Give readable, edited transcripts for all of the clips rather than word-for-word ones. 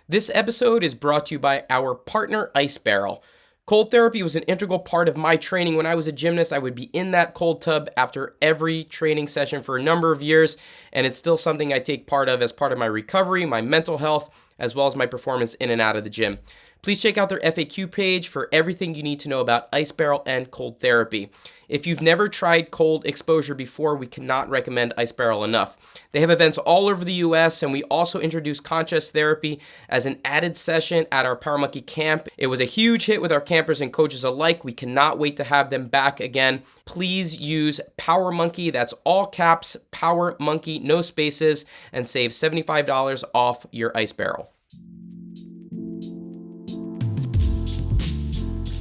This episode is brought to you by our partner, Ice Barrel. Cold therapy was an integral part of my training. When I was a gymnast, I would be in that cold tub after every training session for a number of years, and it's still something I take part of as part of my recovery, my mental health, as well as my performance in and out of the gym. Please check out their FAQ page for everything you need to know about Ice Barrel and cold therapy. If you've never tried cold exposure before, we cannot recommend Ice Barrel enough. They have events all over the US, and we also introduced conscious therapy as an added session at our Power Monkey camp. It was a huge hit with our campers and coaches alike. We cannot wait to have them back again. Please use Power Monkey, that's all caps, Power Monkey, no spaces, and save $75 off your Ice Barrel.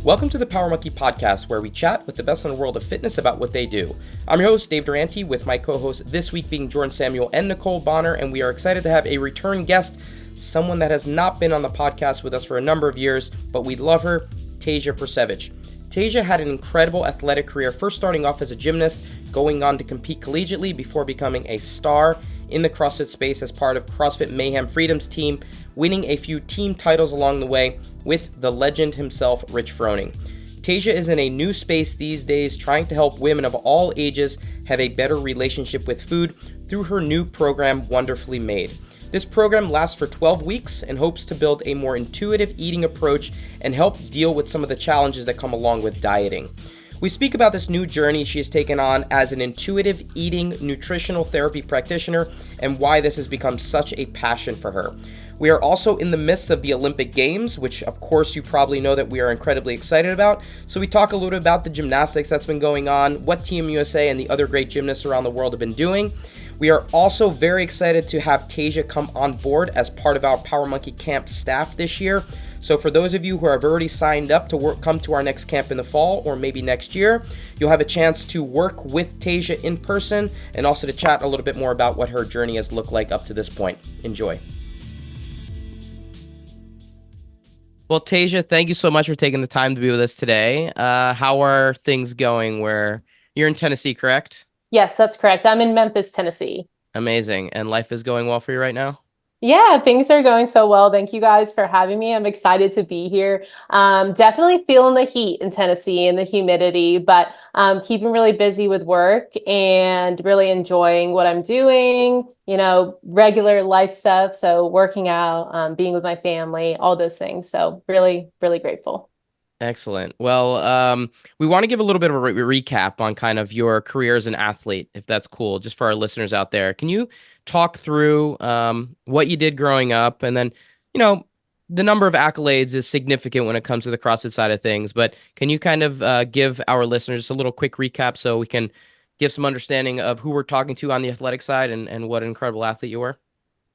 Welcome to the Power Monkey podcast, where we chat with the best in the world of fitness about what they do. I'm your host, Dave Durante, with my co-hosts this week being Jordan Samuel and Nicole Bonner, and we are excited to have a return guest, someone that has not been on the podcast with us for a number of years, but we love her, Tasia Percevecz. Tasia had an incredible athletic career, first starting off as a gymnast, going on to compete collegiately before becoming a star in the CrossFit space as part of CrossFit Mayhem Freedom's team, winning a few team titles along the way with the legend himself, Rich Froning. Tasia is in a new space these days, trying to help women of all ages have a better relationship with food through her new program, Wonderfully Made. This program lasts for 12 weeks and hopes to build a more intuitive eating approach and help deal with some of the challenges that come along with dieting. We speak about this new journey she has taken on as an intuitive eating nutritional therapy practitioner and why this has become such a passion for her. We are also in the midst of the Olympic Games, which of course you probably know that we are incredibly excited about. So we talk a little bit about the gymnastics that's been going on, what Team USA and the other great gymnasts around the world have been doing. We are also very excited to have Tasia come on board as part of our Power Monkey Camp staff this year. So for those of you who have already signed up to come to our next camp in the fall or maybe next year, you'll have a chance to work with Tasia in person and also to chat a little bit more about what her journey has looked like up to this point. Enjoy. Well, Tasia, thank you so much for taking the time to be with us today. How are things going? Where you're in Tennessee, correct? Yes, that's correct. I'm in Memphis, Tennessee. Amazing. And life is going well for you right now? Yeah, things are going so well. Thank you guys for having me. I'm excited to be here. Definitely feeling the heat in Tennessee and the humidity, but keeping really busy with work and really enjoying what I'm doing, regular life stuff. So working out, being with my family, all those things. So really, really grateful. Excellent. Well, we want to give a little bit of a recap on kind of your career as an athlete, if that's cool, just for our listeners out there. Can you talk through what you did growing up? And then, the number of accolades is significant when it comes to the CrossFit side of things, but can you kind of give our listeners a little quick recap so we can give some understanding of who we're talking to on the athletic side and what an incredible athlete you were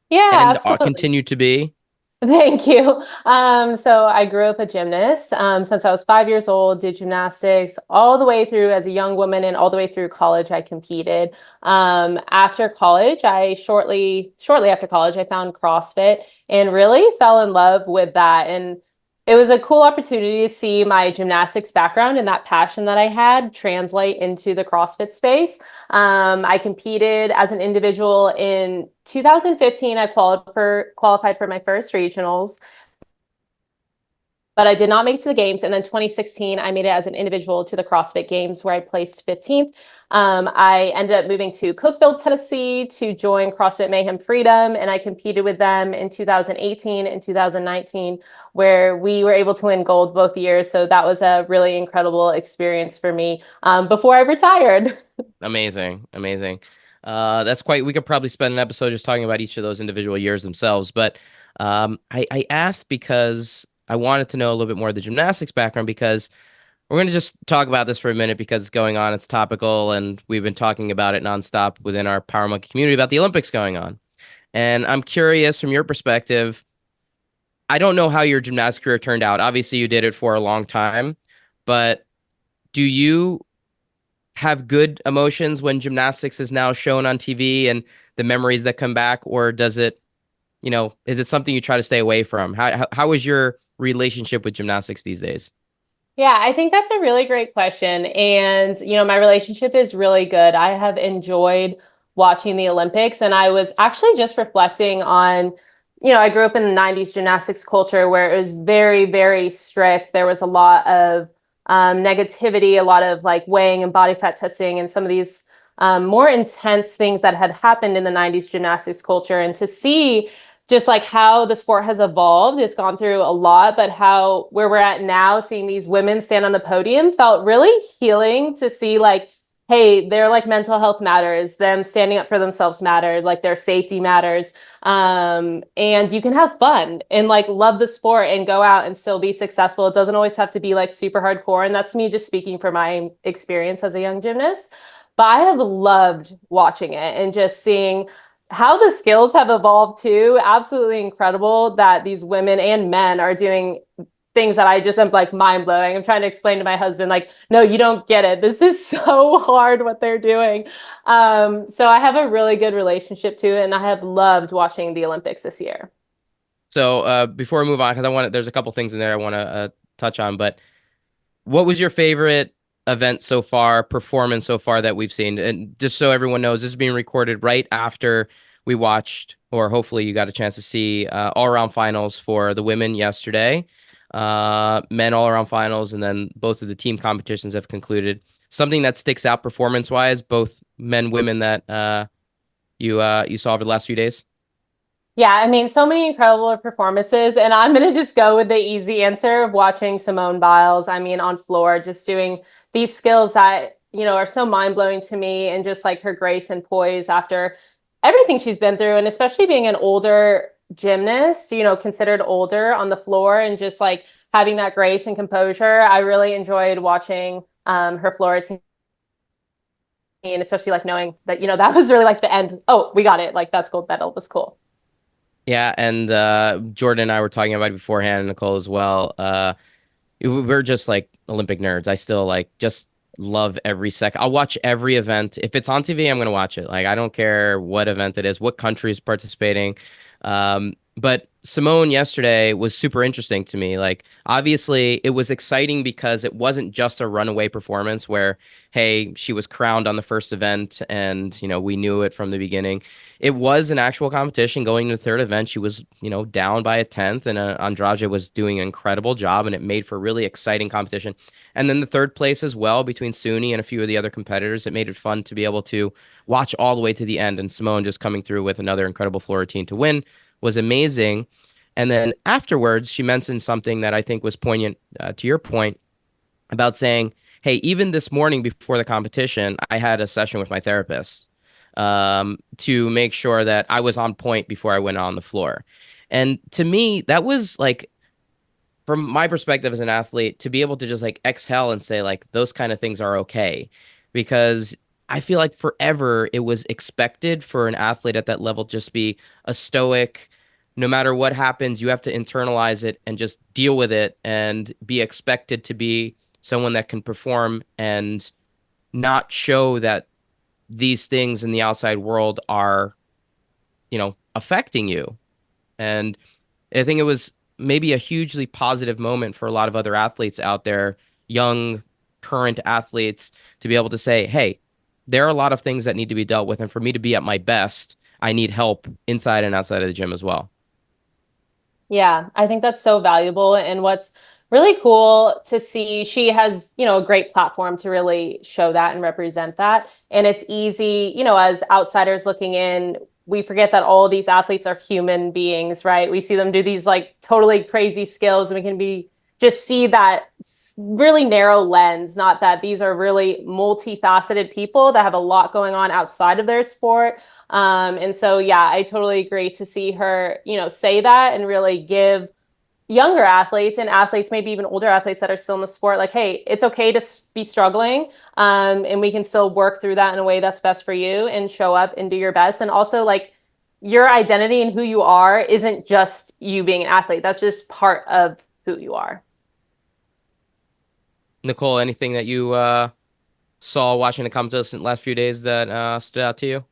Yeah, and absolutely. continue to be? Thank you. So I grew up a gymnast since I was 5 years old, did gymnastics all the way through as a young woman and all the way through college. I competed. After college, shortly after college, I found CrossFit and really fell in love with that. And it was a cool opportunity to see my gymnastics background and that passion that I had translate into the CrossFit space. I competed as an individual in 2015. I qualified for my first regionals, but I did not make it to the games. And then 2016, I made it as an individual to the CrossFit Games where I placed 15th. I ended up moving to Cookeville, Tennessee to join CrossFit Mayhem Freedom, and I competed with them in 2018 and 2019, where we were able to win gold both years. So that was a really incredible experience for me before I retired. Amazing. Amazing. We could probably spend an episode just talking about each of those individual years themselves. But I asked because I wanted to know a little bit more of the gymnastics background, because we're going to just talk about this for a minute because it's going on. It's topical, and we've been talking about it nonstop within our Power Monkey community about the Olympics going on. And I'm curious from your perspective, I don't know how your gymnastics career turned out. Obviously, you did it for a long time, but do you have good emotions when gymnastics is now shown on TV and the memories that come back, or does it, is it something you try to stay away from? How is your relationship with gymnastics these days? Yeah, I think that's a really great question. And, my relationship is really good. I have enjoyed watching the Olympics, and I was actually just reflecting on I grew up in the 90s gymnastics culture where it was very, very strict. There was a lot of negativity, a lot of like weighing and body fat testing, and some of these more intense things that had happened in the 90s gymnastics culture. And to see just like how the sport has evolved, it's gone through a lot, but how where we're at now, seeing these women stand on the podium felt really healing to see like, hey, their like mental health matters, them standing up for themselves mattered, like their safety matters. And you can have fun and like love the sport and go out and still be successful. It doesn't always have to be like super hardcore. And that's me just speaking from my experience as a young gymnast. But I have loved watching it and just seeing how the skills have evolved too. Absolutely incredible that these women and men are doing things that I just am like mind blowing. I'm trying to explain to my husband, like, no, you don't get it. This is so hard what they're doing. So I have a really good relationship to it, and I have loved watching the Olympics this year. So before we move on, because there's a couple things in there I want to touch on, but what was your favorite event so far, performance so far that we've seen? And just so everyone knows, this is being recorded right after we watched, or hopefully you got a chance to see all around finals for the women yesterday, men all around finals, and then both of the team competitions have concluded. Something that sticks out performance wise, both men, women that you saw over the last few days. Yeah, I mean, so many incredible performances, and I'm gonna just go with the easy answer of watching Simone Biles. I mean, on floor, just doing these skills that, are so mind-blowing to me, and just like her grace and poise after everything she's been through, and especially being an older gymnast, considered older on the floor, and just like having that grace and composure. I really enjoyed watching her floor routine, and especially like knowing that, that was really like the end. Oh, we got it. Like that's gold medal was cool. Yeah, and Jordan and I were talking about it beforehand, and Nicole as well. We're just like Olympic nerds. I still like just love every second. I'll watch every event. If it's on TV, I'm gonna watch it. Like I don't care what event it is, what country is participating. But Simone yesterday was super interesting to me. Like obviously it was exciting because it wasn't just a runaway performance where, hey, she was crowned on the first event and we knew it from the beginning. It was an actual competition going to the third event. She was, down by a tenth, and Andrade was doing an incredible job, and it made for really exciting competition. And then the third place as well between Suni and a few of the other competitors. It made it fun to be able to watch all the way to the end, and Simone just coming through with another incredible floor routine to win was amazing. And then afterwards, she mentioned something that I think was poignant to your point about saying, hey, even this morning before the competition, I had a session with my therapist to make sure that I was on point before I went on the floor. And to me, that was like, from my perspective as an athlete, to be able to just like exhale and say like those kind of things are okay, because I feel like forever it was expected for an athlete at that level just be a stoic. No matter what happens, you have to internalize it and just deal with it and be expected to be someone that can perform and not show that these things in the outside world are, affecting you. And I think it was maybe a hugely positive moment for a lot of other athletes out there, young, current athletes, to be able to say, hey, there are a lot of things that need to be dealt with. And for me to be at my best, I need help inside and outside of the gym as well. Yeah, I think that's so valuable. And what's really cool to see, she has, a great platform to really show that and represent that. And it's easy, as outsiders looking in, we forget that all of these athletes are human beings, right? We see them do these like totally crazy skills, and we can be just see that really narrow lens, not that these are really multifaceted people that have a lot going on outside of their sport. And so, yeah, I totally agree to see her, say that and really give younger athletes and athletes, maybe even older athletes that are still in the sport, like, hey, it's okay to be struggling. And we can still work through that in a way that's best for you and show up and do your best. And also, like, your identity and who you are isn't just you being an athlete. That's just part of who you are. Nicole, anything that you saw watching the competition the last few days that stood out to you?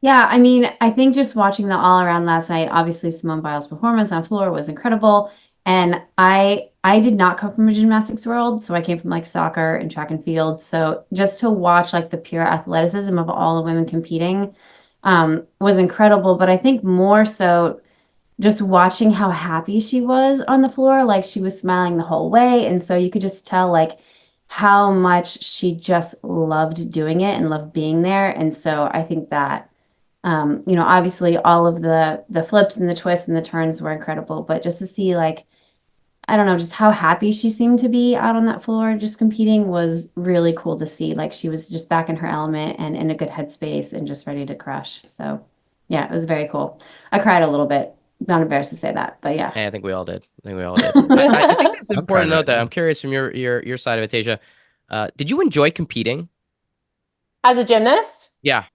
Yeah, I mean, I think just watching the all around last night, obviously Simone Biles' performance on floor was incredible. And I did not come from a gymnastics world, so I came from like soccer and track and field. So just to watch like the pure athleticism of all the women competing was incredible. But I think more so just watching how happy she was on the floor, like she was smiling the whole way. And so you could just tell like how much she just loved doing it and loved being there. And so I think that obviously all of the flips and the twists and the turns were incredible, but just to see like, I don't know, just how happy she seemed to be out on that floor just competing was really cool to see. Like she was just back in her element and in a good headspace and just ready to crush. So yeah, it was very cool. I cried a little bit. Not embarrassed to say that, but yeah. Hey, I think we all did. I think we all did. I think that's an I'm crying important note right that now. I'm curious from your side of it, Tasia. Did you enjoy competing? As a gymnast? Yeah.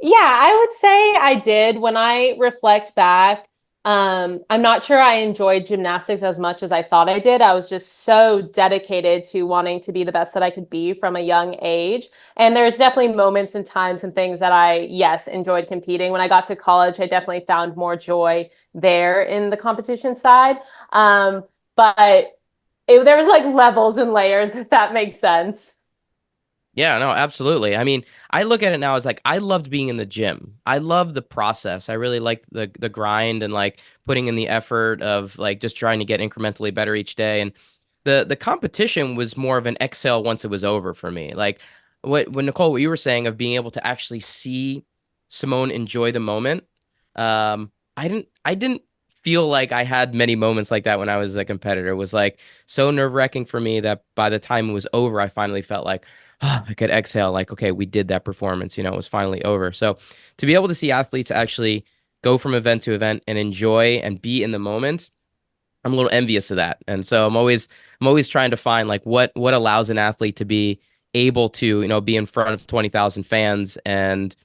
Yeah, I would say I did. When I reflect back, I'm not sure I enjoyed gymnastics as much as I thought I did. I was just so dedicated to wanting to be the best that I could be from a young age. And there's definitely moments and times and things that I, yes, enjoyed competing. When I got to college, I definitely found more joy there in the competition side. But there was like levels and layers, if that makes sense. Yeah, no, absolutely. I mean, I look at it now as like I loved being in the gym. I love the process. I really like the grind and like putting in the effort of like just trying to get incrementally better each day. And the competition was more of an exhale once it was over for me. Like when Nicole, what you were saying of being able to actually see Simone enjoy the moment. I didn't feel like I had many moments like that when I was a competitor. It was like so nerve-wracking for me that by the time it was over, I finally felt like I could exhale, like, okay, we did that performance, it was finally over. So to be able to see athletes actually go from event to event and enjoy and be in the moment, I'm a little envious of that. And so I'm always trying to find like what allows an athlete to be able to, be in front of 20,000 fans and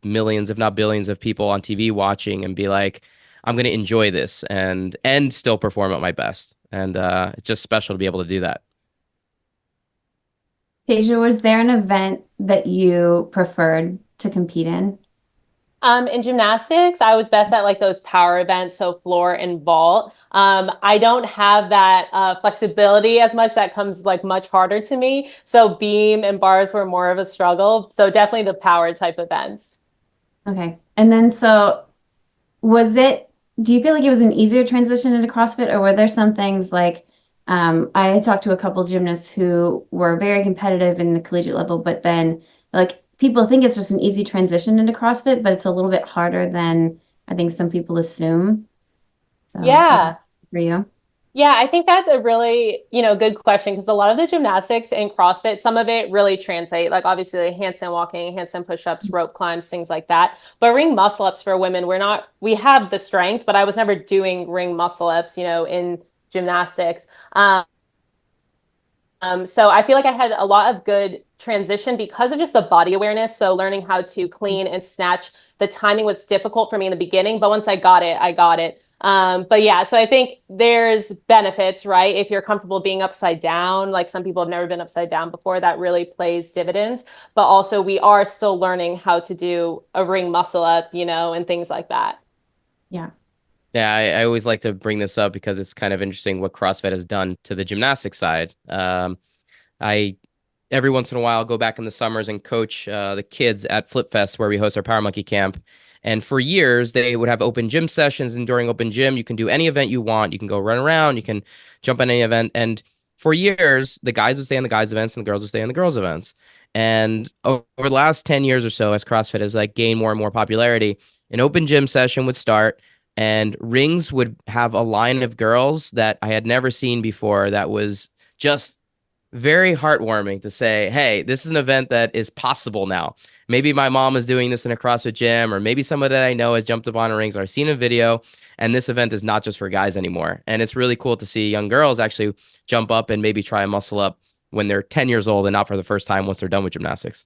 millions, if not billions of people on TV watching and be like, I'm going to enjoy this and still perform at my best. And it's just special to be able to do that. Tasia, was there an event that you preferred to compete in? In gymnastics, I was best at like those power events, so floor and vault. I don't have that flexibility as much. That comes like much harder to me. So beam and bars were more of a struggle. So definitely the power type events. Okay. And then so do you feel like it was an easier transition into CrossFit, or were there some things like, I talked to a couple gymnasts who were very competitive in the collegiate level, but then like people think it's just an easy transition into CrossFit, but it's a little bit harder than I think some people assume. So Yeah. for you. Yeah, I think that's a really, good question because a lot of the gymnastics in CrossFit, some of it really translate, like obviously handstand walking, handstand push-ups, rope climbs, things like that. But ring muscle ups for women, we have the strength, but I was never doing ring muscle ups, in gymnastics. So I feel like I had a lot of good transition because of just the body awareness. So learning how to clean and snatch, the timing was difficult for me in the beginning, but once I got it, I got it. But yeah, so I think there's benefits, right? If you're comfortable being upside down, like some people have never been upside down before, that really plays dividends. But also we are still learning how to do a ring muscle up, and things like that. Yeah. Yeah, I always like to bring this up because it's kind of interesting what CrossFit has done to the gymnastics side. I every once in a while go back in the summers and coach the kids at Flip Fest where we host our Power Monkey camp. And for years, they would have open gym sessions. And during open gym, you can do any event you want. You can go run around. You can jump on any event. And for years, the guys would stay on the guys' events and the girls would stay on the girls' events. And over the last 10 years or so, as CrossFit has like gained more and more popularity, an open gym session would start and rings would have a line of girls that I had never seen before that was just very heartwarming to say, hey, this is an event that is possible now. Maybe my mom is doing this in a CrossFit gym, or maybe somebody that I know has jumped up on a rings or I've seen a video, and this event is not just for guys anymore. And it's really cool to see young girls actually jump up and maybe try a muscle up when they're 10 years old and not for the first time once they're done with gymnastics.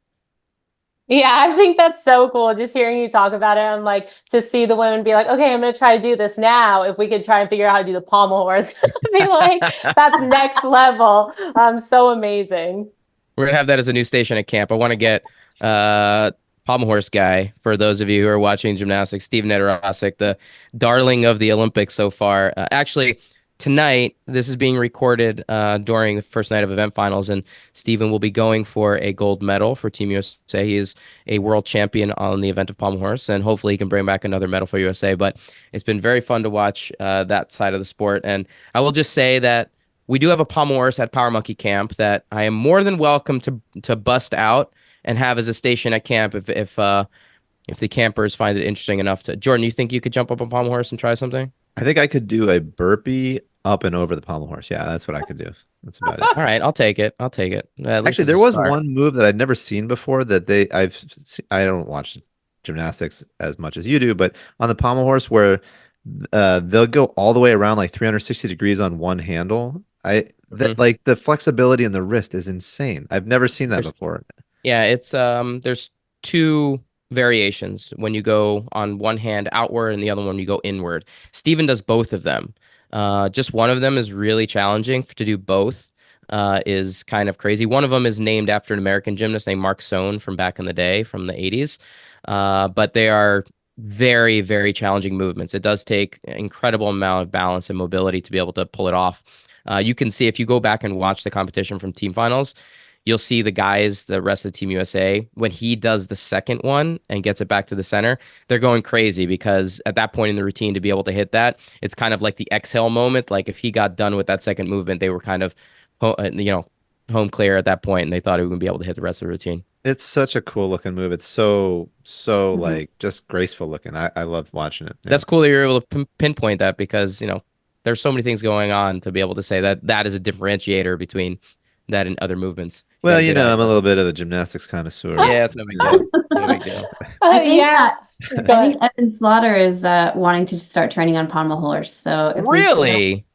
Yeah, I think that's so cool. Just hearing you talk about it, I'm like, to see the women be like, okay, I'm going to try to do this now. If we could try and figure out how to do the pommel horse, I'd be like, that's next level. So amazing. We're gonna have that as a new station at camp. I want to get pommel horse guy for those of you who are watching gymnastics, Steve Nedorosik, the darling of the Olympics so far. Actually, tonight, this is being recorded during the first night of event finals, and Steven will be going for a gold medal for Team USA. He is a world champion on the event of pommel horse, and hopefully he can bring back another medal for USA. But it's been very fun to watch that side of the sport. And I will just say that we do have a pommel horse at Power Monkey Camp that I am more than welcome to bust out and have as a station at camp if the campers find it interesting enough to. Jordan, you think you could jump up on pommel horse and try something? I think I could do a burpee up and over the pommel horse. Yeah, that's what I could do. That's about it. All right, I'll take it. I'll take it. At least Actually, it's there a was start. one move that I'd never seen before that I don't watch gymnastics as much as you do, but on the pommel horse where they'll go all the way around like 360 degrees on one handle. Like the flexibility in the wrist is insane. I've never seen that before. Yeah, it's there's two variations when you go on one hand outward and the other one you go inward. Steven does both of them. Just one of them is really challenging to do both. Is kind of crazy. One of them is named after an American gymnast named Mark Sohn from back in the day, from the 80s. But they are very, very challenging movements. It does take an incredible amount of balance and mobility to be able to pull it off. You can see if you go back and watch the competition from team finals, you'll see the guys, the rest of the Team USA, when he does the second one and gets it back to the center, they're going crazy because at that point in the routine to be able to hit that, it's kind of like the exhale moment. Like if he got done with that second movement, they were kind of, home clear at that point, and they thought he wouldn't be able to hit the rest of the routine. It's such a cool looking move. It's so like just graceful looking. I love watching it. Yeah. That's cool that you're able to pinpoint that because, there's so many things going on to be able to say that that is a differentiator between that and other movements. Well, I'm a little bit of a gymnastics connoisseur. Yeah, it's no big deal. No big deal. I think Yeah. I think Evan Slaughter is wanting to start training on pommel horse. So if we Really?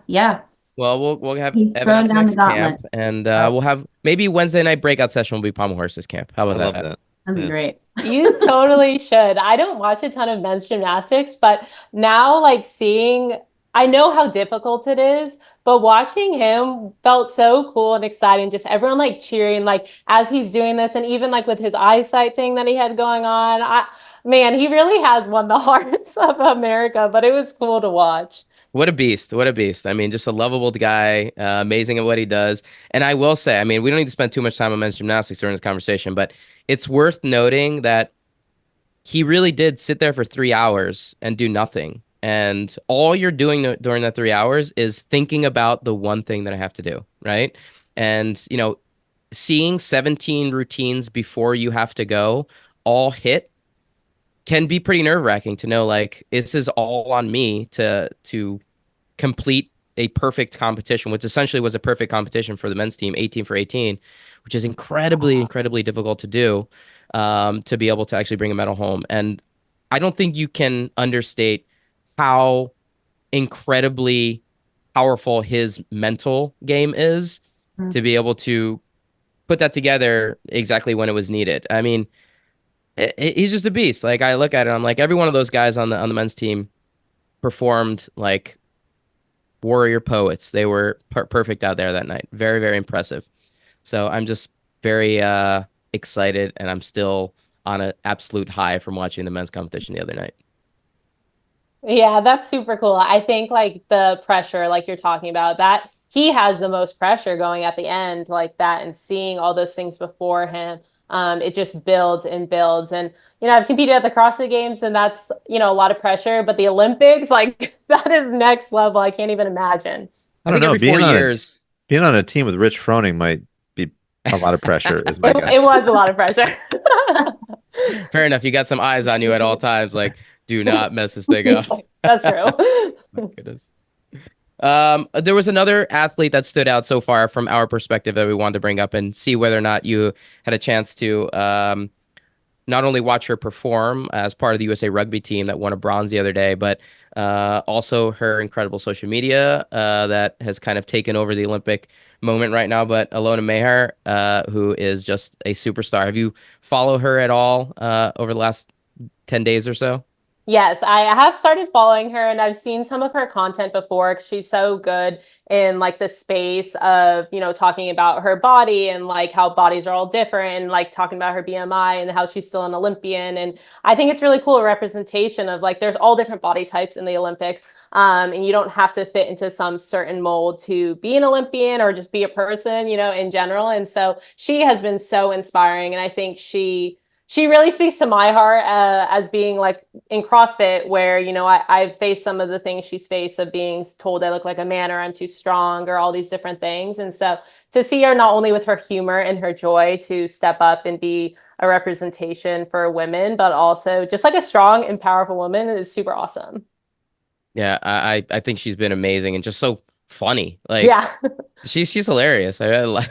yeah. Well, we'll have He's Evan at throwing down next the gauntlet. camp, and we'll have maybe Wednesday night breakout session will be Pommel Horses camp. How I about love that? that. That'd be Yeah. great. You totally should. I don't watch a ton of men's gymnastics, but now like seeing, I know how difficult it is, but watching him felt so cool and exciting. Just everyone like cheering, like as he's doing this, and even like with his eyesight thing that he had going on. Man, he really has won the hearts of America, but it was cool to watch. What a beast. What a beast. I mean, just a lovable guy, amazing at what he does. And I will say, I mean, we don't need to spend too much time on men's gymnastics during this conversation, but it's worth noting that he really did sit there for 3 hours and do nothing. And all you're doing during that 3 hours is thinking about the one thing that I have to do, right? And, seeing 17 routines before you have to go all hit can be pretty nerve-wracking to know, like, this is all on me to complete a perfect competition, which essentially was a perfect competition for the men's team, 18 for 18, which is incredibly difficult to do, to be able to actually bring a medal home. And I don't think you can understate how incredibly powerful his mental game is to be able to put that together exactly when it was needed. I mean, he's just a beast. Like, I look at it, I'm like, every one of those guys on the men's team performed like warrior poets. They were perfect out there that night. Very, very impressive. So I'm just very excited, and I'm still on an absolute high from watching the men's competition the other night. Yeah, that's super cool. I think like the pressure, like you're talking about, that he has the most pressure going at the end like that, and seeing all those things before him. It just builds and builds. And, I've competed at the CrossFit Games, and that's, a lot of pressure, but the Olympics, like that is next level. I can't even imagine. I don't know. Every 4 years. Being on a team with Rich Froning might be a lot of pressure, is my guess. It was a lot of pressure. Fair enough. You got some eyes on you at all times. Like, do not mess this thing up. That's true. My goodness. There was another athlete that stood out so far from our perspective that we wanted to bring up and see whether or not you had a chance to not only watch her perform as part of the USA rugby team that won a bronze the other day, but also her incredible social media that has kind of taken over the Olympic moment right now. But Alona Mahar, who is just a superstar. Have you followed her at all over the last 10 days or so? Yes, I have started following her and I've seen some of her content before 'cause she's so good in like the space of, talking about her body and like how bodies are all different and like talking about her BMI and how she's still an Olympian. And I think it's really cool representation of like there's all different body types in the Olympics. And you don't have to fit into some certain mold to be an Olympian or just be a person, in general. And so she has been so inspiring. And I think she really speaks to my heart as being like in CrossFit, where, I've faced some of the things she's faced of being told I look like a man or I'm too strong or all these different things. And so to see her not only with her humor and her joy to step up and be a representation for women, but also just like a strong and powerful woman is super awesome. Yeah, I think she's been amazing and just so funny. Like, Yeah. she's hilarious. I love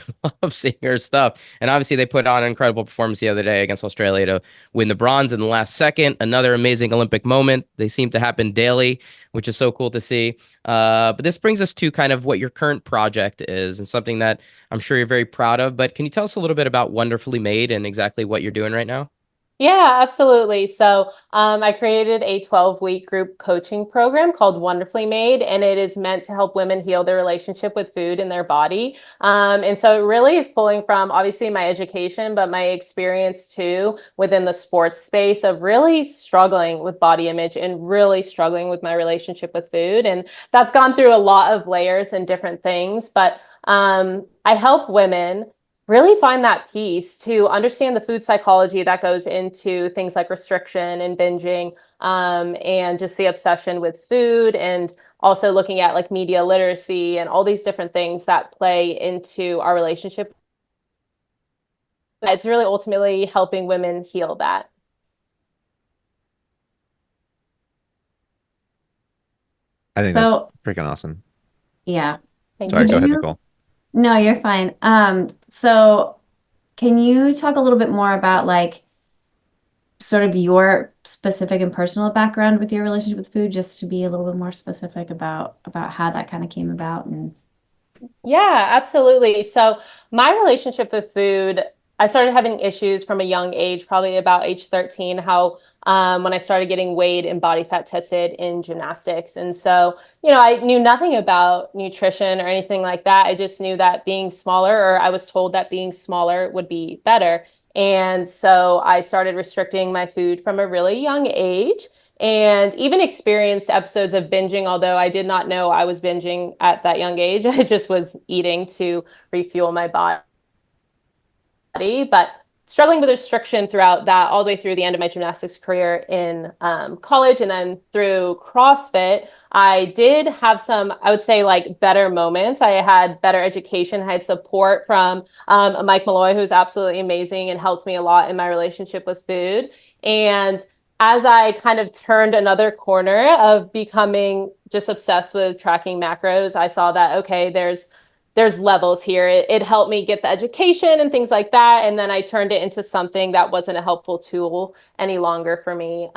seeing her stuff. And obviously, they put on an incredible performance the other day against Australia to win the bronze in the last second. Another amazing Olympic moment. They seem to happen daily, which is so cool to see. But this brings us to kind of what your current project is and something that I'm sure you're very proud of. But can you tell us a little bit about Wonderfully Made and exactly what you're doing right now? Yeah, absolutely. So I created a 12-week group coaching program called Wonderfully Made, and it is meant to help women heal their relationship with food and their body. And so it really is pulling from obviously my education, but my experience too within the sports space of really struggling with body image and really struggling with my relationship with food. And that's gone through a lot of layers and different things. But I help women really find that piece to understand the food psychology that goes into things like restriction and binging, and just the obsession with food, and also looking at like media literacy and all these different things that play into our relationship. It's really ultimately helping women heal that. I think that's So, freaking awesome. yeah. Thank Sorry, Did go you. ahead, you? Nicole. No, you're fine. So can you talk a little bit more about like sort of your specific and personal background with your relationship with food, just to be a little bit more specific about how that kind of came about and Yeah, absolutely. So my relationship with food, I started having issues from a young age, probably about age 13, how when I started getting weighed and body fat tested in gymnastics. And so, I knew nothing about nutrition or anything like that. I just knew that being smaller, or I was told that being smaller would be better. And so I started restricting my food from a really young age and even experienced episodes of binging, although I did not know I was binging at that young age. I just was eating to refuel my body, but struggling with restriction throughout that, all the way through the end of my gymnastics career in college. And then through CrossFit, I did have some, I would say, like better moments. I had better education. I had support from Mike Malloy, who's absolutely amazing and helped me a lot in my relationship with food. And as I kind of turned another corner of becoming just obsessed with tracking macros, I saw that, okay, there's levels here. It helped me get the education and things like that. And then I turned it into something that wasn't a helpful tool any longer for me.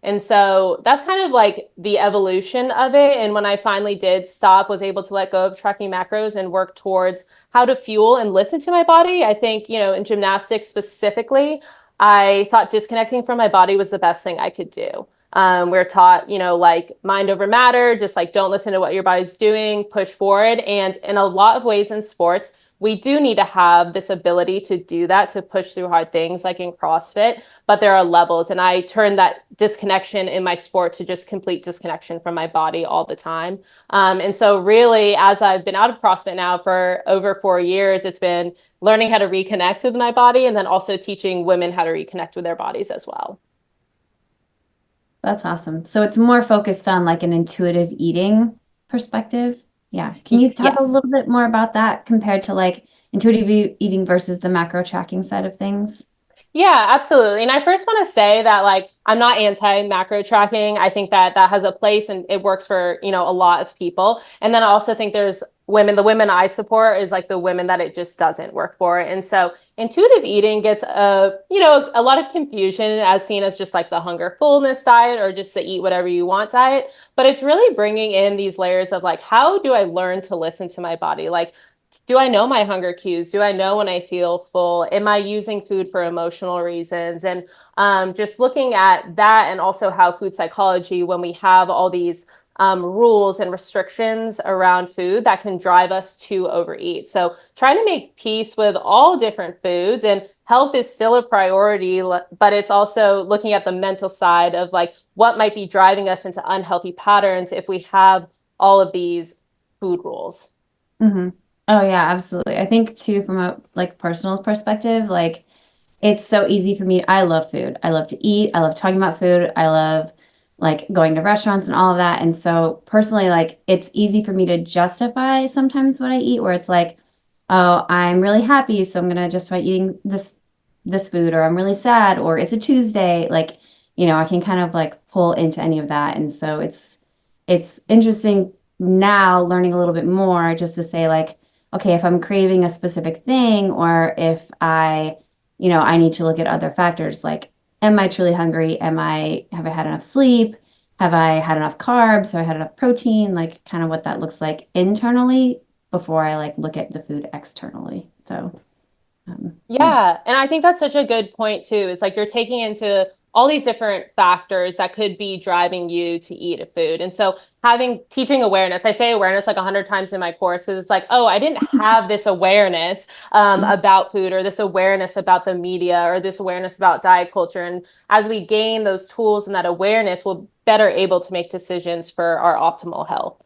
And so that's kind of like the evolution of it. And when I finally did stop, was able to let go of tracking macros and work towards how to fuel and listen to my body. I think, in gymnastics specifically, I thought disconnecting from my body was the best thing I could do. We're taught, like mind over matter, just like don't listen to what your body's doing, push forward. And in a lot of ways in sports, we do need to have this ability to do that, to push through hard things like in CrossFit, but there are levels. And I turned that disconnection in my sport to just complete disconnection from my body all the time. And so really, as I've been out of CrossFit now for over 4 years, it's been learning how to reconnect with my body and then also teaching women how to reconnect with their bodies as well. that's awesome. So it's more focused on like an intuitive eating perspective. Yeah. Can you talk a Yes. little bit more about that compared to like intuitive eating versus the macro tracking side of things? Yeah, absolutely. And I first want to say that like I'm not anti macro tracking. I think that that has a place and it works for, a lot of people. And then I also think there's the women I support is like the women that it just doesn't work for. And so intuitive eating gets a lot of confusion as seen as just like the hunger fullness diet or just the eat whatever you want diet, but it's really bringing in these layers of like how do I learn to listen to my body? Like do I know my hunger cues? Do I know when I feel full? Am I using food for emotional reasons? And just looking at that, and also how food psychology, when we have all these rules and restrictions around food that can drive us to overeat. So trying to make peace with all different foods, and health is still a priority, but it's also looking at the mental side of like what might be driving us into unhealthy patterns if we have all of these food rules. Mm-hmm. Oh yeah, absolutely. I think too, from a like personal perspective, like it's so easy for me. I love food. I love to eat. I love talking about food. I love like going to restaurants and all of that. And so personally, like it's easy for me to justify sometimes what I eat, where it's like, oh, I'm really happy, so I'm gonna justify eating this food, or I'm really sad, or it's a Tuesday. Like, I can kind of like pull into any of that. And so it's interesting now learning a little bit more just to say like, okay, if I'm craving a specific thing, or if I need to look at other factors like, am I truly hungry? Have I had enough sleep? Have I had enough carbs? Have I had enough protein? Like kind of what that looks like internally before I like look at the food externally. So, yeah. Yeah. And I think that's such a good point too. Is like you're taking into all these different factors that could be driving you to eat a food. And so teaching awareness, I say awareness like 100 times in my course, because it's like, oh, I didn't have this awareness about food, or this awareness about the media, or this awareness about diet culture. And as we gain those tools and that awareness, we're better able to make decisions for our optimal health.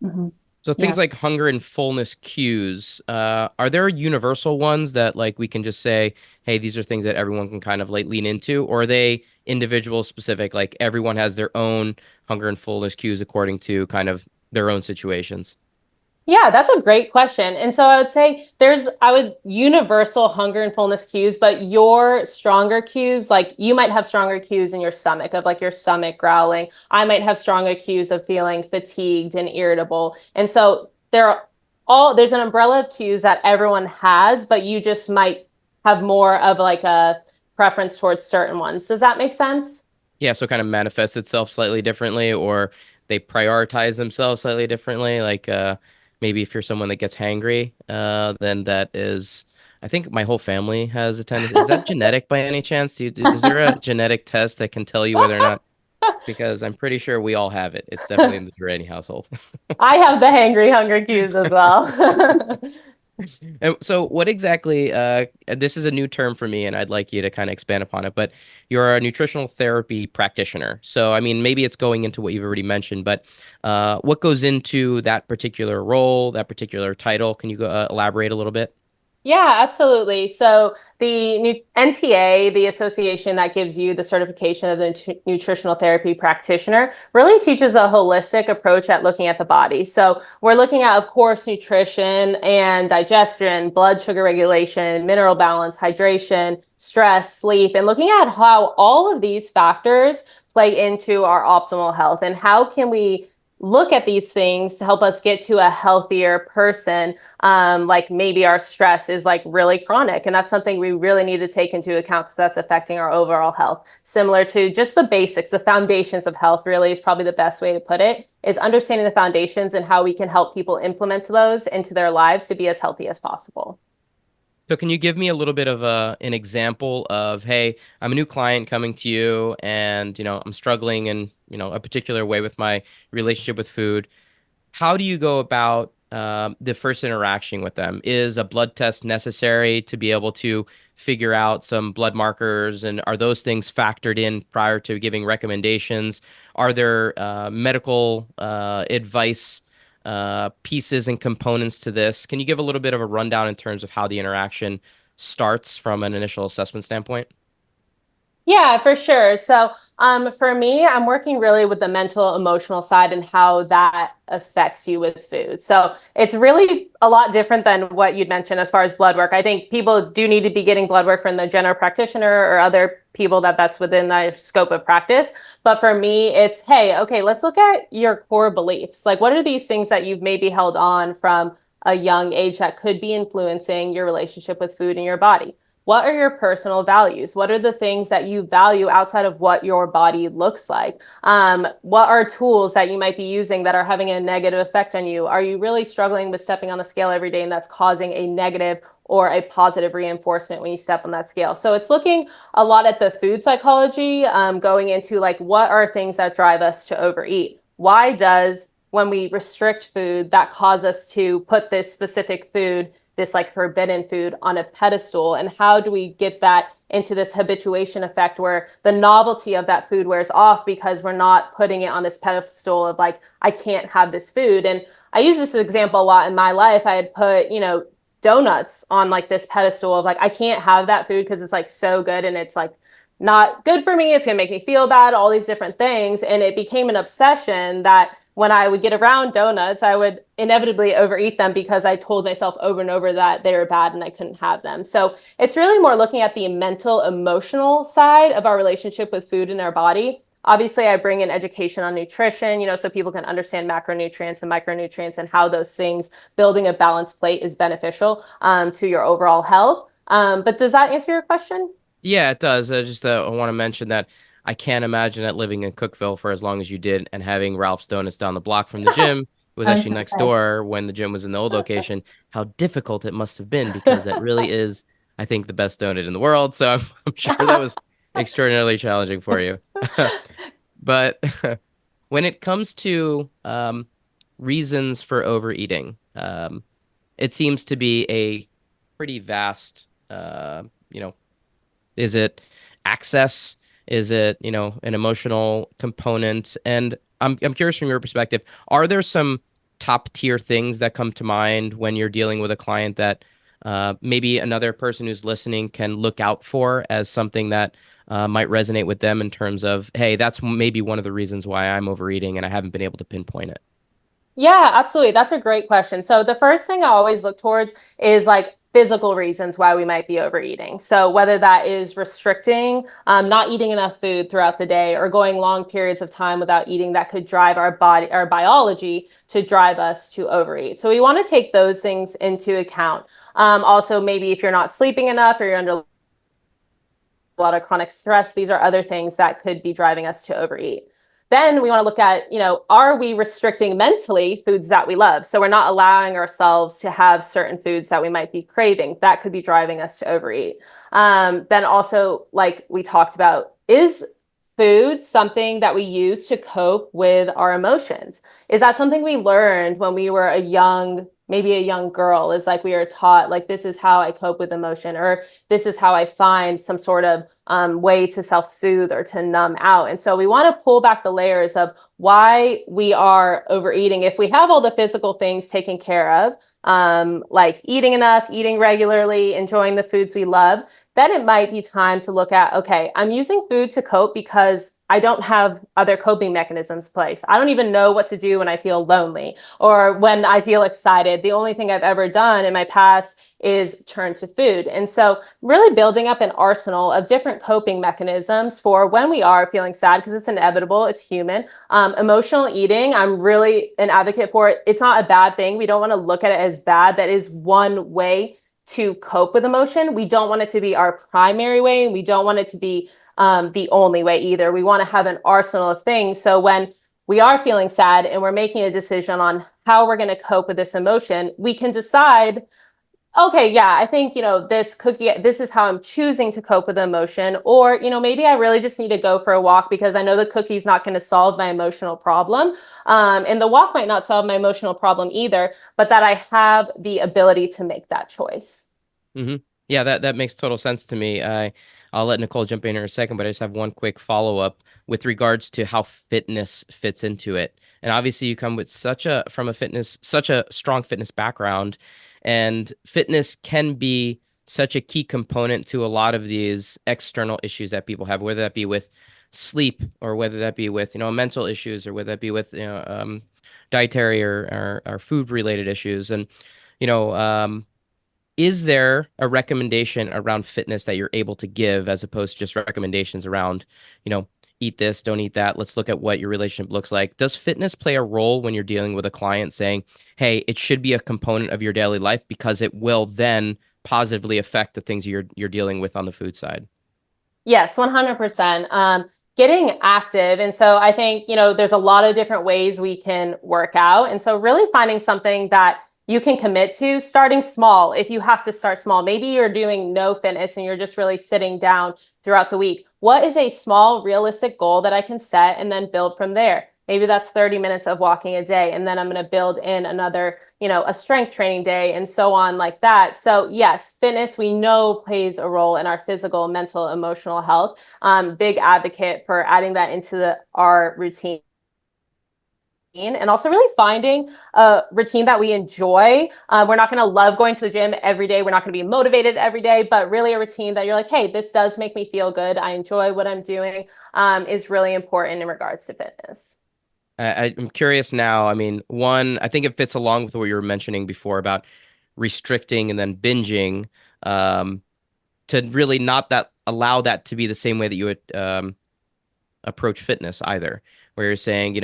Mhm. So Yeah. things like hunger and fullness cues, are there universal ones that like we can just say, hey, these are things that everyone can kind of like lean into, or are they individual specific, like everyone has their own hunger and fullness cues according to kind of their own situations? Yeah, that's a great question. And so I would say I would universal hunger and fullness cues, but your stronger cues, like you might have stronger cues in your stomach, of like your stomach growling. I might have stronger cues of feeling fatigued and irritable. And so there's an umbrella of cues that everyone has, but you just might have more of like a preference towards certain ones. Does that make sense? Yeah, so kind of manifests itself slightly differently, or they prioritize themselves slightly differently. Like maybe if you're someone that gets hangry, then that is, I think my whole family has a tendency. Is that genetic by any chance? Is there a genetic test that can tell you whether or not? Because I'm pretty sure we all have it. It's definitely in the Durrani household. I have the hangry hunger cues as well. And so what exactly, this is a new term for me and I'd like you to kind of expand upon it, but you're a nutritional therapy practitioner. So, I mean, maybe it's going into what you've already mentioned, but what goes into that particular role, that particular title? Can you elaborate a little bit? Yeah, absolutely. So the NTA, the association that gives you the certification of the nutritional therapy practitioner, really teaches a holistic approach at looking at the body. So we're looking at, of course, nutrition and digestion, blood sugar regulation, mineral balance, hydration, stress, sleep, and looking at how all of these factors play into our optimal health, and how can we look at these things to help us get to a healthier person. Like maybe our stress is like really chronic, and that's something we really need to take into account because that's affecting our overall health. Similar to just the basics, the foundations of health really is probably the best way to put it, is understanding the foundations and how we can help people implement those into their lives to be as healthy as possible. So can you give me a little bit of an example of, hey, I'm a new client coming to you and, I'm struggling in, a particular way with my relationship with food. How do you go about the first interaction with them? Is a blood test necessary to be able to figure out some blood markers? And are those things factored in prior to giving recommendations? Are there medical advice pieces and components to this? Can you give a little bit of a rundown in terms of how the interaction starts from an initial assessment standpoint? Yeah, for sure. So, for me, I'm working really with the mental, emotional side and how that affects you with food. So, it's really a lot different than what you'd mentioned as far as blood work. I think people do need to be getting blood work from the general practitioner or other people that's within the scope of practice. But for me, it's, hey, okay, let's look at your core beliefs. Like, what are these things that you've maybe held on from a young age that could be influencing your relationship with food and your body? what are your personal values? What are the things that you value outside of what your body looks like? What are tools that you might be using that are having a negative effect on you? Are you really struggling with stepping on the scale every day and that's causing a negative or a positive reinforcement when you step on that scale? So it's looking a lot at the food psychology, going into like, what are things that drive us to overeat? Why does, when we restrict food, that cause us to put this specific food, this like forbidden food, on a pedestal? And how do we get that into this habituation effect where the novelty of that food wears off because we're not putting it on this pedestal of like, I can't have this food? And I use this example a lot in my life. I had put, donuts on like this pedestal of like, I can't have that food because it's like so good and it's like not good for me. It's going to make me feel bad, all these different things. And it became an obsession that when I would get around donuts, I would inevitably overeat them because I told myself over and over that they were bad and I couldn't have them. So it's really more looking at the mental, emotional side of our relationship with food in our body. Obviously, I bring in education on nutrition, so people can understand macronutrients and micronutrients and how those things, building a balanced plate is beneficial to your overall health. But does that answer your question? Yeah, it does. I want to mention that I can't imagine that living in Cookville for as long as you did and having Ralph's Donuts down the block from the gym. It was I was actually gonna next say. door when the gym was in the old location. How difficult it must have been, because that really is, I think, the best donut in the world. So I'm sure that was extraordinarily challenging for you. But when it comes to reasons for overeating, it seems to be a pretty vast, is it access? Is it, an emotional component? And I'm curious from your perspective, are there some top tier things that come to mind when you're dealing with a client that maybe another person who's listening can look out for as something that might resonate with them in terms of, hey, that's maybe one of the reasons why I'm overeating and I haven't been able to pinpoint it? Yeah, absolutely. That's a great question. So the first thing I always look towards is like physical reasons why we might be overeating. So whether that is restricting, not eating enough food throughout the day, or going long periods of time without eating, that could drive our body, our biology to drive us to overeat. So we want to take those things into account. Also, maybe if you're not sleeping enough or you're under a lot of chronic stress, these are other things that could be driving us to overeat. Then we want to look at, are we restricting mentally foods that we love? So we're not allowing ourselves to have certain foods that we might be craving. That could be driving us to overeat. Then also, like we talked about, is food something that we use to cope with our emotions? Is that something we learned when we were maybe a young girl? Is like we are taught, like, this is how I cope with emotion, or this is how I find some sort of way to self-soothe or to numb out. And so we want to pull back the layers of why we are overeating. If we have all the physical things taken care of, like eating enough, eating regularly, enjoying the foods we love, then it might be time to look at, okay, I'm using food to cope because I don't have other coping mechanisms in place. I don't even know what to do when I feel lonely or when I feel excited. The only thing I've ever done in my past is turn to food. And so really building up an arsenal of different coping mechanisms for when we are feeling sad, because it's inevitable, it's human. Emotional eating, I'm really an advocate for it. It's not a bad thing. We don't want to look at it as bad. That is one way to cope with emotion. We don't want it to be our primary way, and we don't want it to be the only way either. We want to have an arsenal of things. So when we are feeling sad and we're making a decision on how we're going to cope with this emotion, we can decide, okay, yeah, I think, this is how I'm choosing to cope with the emotion. Or, maybe I really just need to go for a walk because I know the cookie's not going to solve my emotional problem. And the walk might not solve my emotional problem either, but that I have the ability to make that choice. Mm-hmm. Yeah, that makes total sense to me. I'll let Nicole jump in a second, but I just have one quick follow-up with regards to how fitness fits into it. And obviously you come with such a strong fitness background, and fitness can be such a key component to a lot of these external issues that people have, whether that be with sleep or whether that be with, mental issues, or whether that be with, dietary or food related issues. And, you know, is there a recommendation around fitness that you're able to give as opposed to just recommendations around, eat this, don't eat that? Let's look at what your relationship looks like. Does fitness play a role when you're dealing with a client saying, hey, it should be a component of your daily life because it will then positively affect the things you're dealing with on the food side. Yes, 100%. Getting active. And so I think, there's a lot of different ways we can work out. And so really finding something that you can commit to, starting small. If you have to start small, maybe you're doing no fitness and you're just really sitting down throughout the week. What is a small, realistic goal that I can set and then build from there? Maybe that's 30 minutes of walking a day. And then I'm going to build in another, a strength training day and so on like that. So yes, fitness we know plays a role in our physical, mental, emotional health. Big advocate for adding that into our routine. And also really finding a routine that we enjoy. We're not going to love going to the gym every day. We're not going to be motivated every day, but really a routine that you're like, hey, this does make me feel good. I enjoy what I'm doing, is really important in regards to fitness. I'm curious now. I mean, one, I think it fits along with what you were mentioning before about restricting and then binging, to really not allow that to be the same way that you would approach fitness either, where you're saying,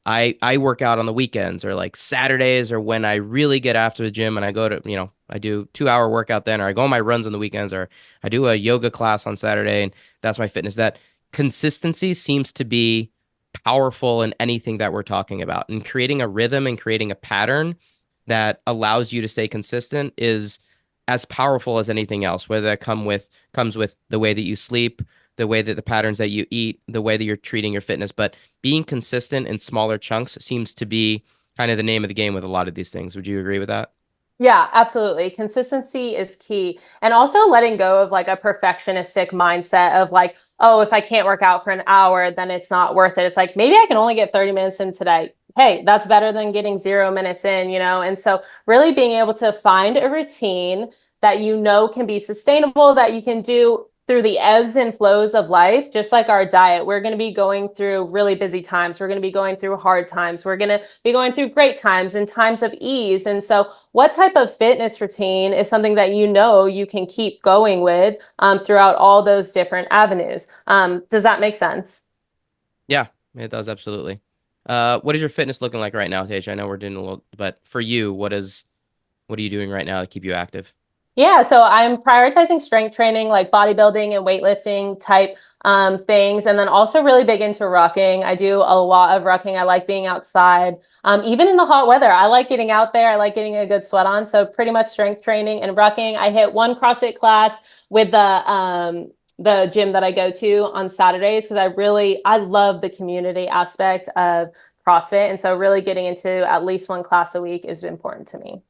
I work out on the weekends or like Saturdays or when I really get after the gym and I go to, I do 2-hour workout then, or I go on my runs on the weekends, or I do a yoga class on Saturday and that's my fitness. That consistency seems to be powerful in anything that we're talking about, and creating a rhythm and creating a pattern that allows you to stay consistent is as powerful as anything else, whether that comes with the way that you sleep, the way that the patterns that you eat, the way that you're treating your fitness. But being consistent in smaller chunks seems to be kind of the name of the game with a lot of these things. Would you agree with that? Yeah, absolutely. Consistency is key. And also letting go of like a perfectionistic mindset of like, oh, if I can't work out for an hour, then it's not worth it. It's like, maybe I can only get 30 minutes in today. Hey, that's better than getting 0 minutes in, And so really being able to find a routine that can be sustainable, that you can do through the ebbs and flows of life, just like our diet. We're going to be going through really busy times. We're going to be going through hard times. We're going to be going through great times and times of ease. And so what type of fitness routine is something that you can keep going with throughout all those different avenues? Does that make sense? Yeah, it does. Absolutely. What is your fitness looking like right now, Tasia? I know we're doing a little, but for you, what are you doing right now to keep you active? Yeah, so I'm prioritizing strength training, like bodybuilding and weightlifting type things, and then also really big into rucking. I do a lot of rucking. I like being outside, even in the hot weather. I like getting out there. I like getting a good sweat on. So pretty much strength training and rucking. I hit one CrossFit class with the gym that I go to on Saturdays because I love the community aspect of CrossFit, and so really getting into at least one class a week is important to me.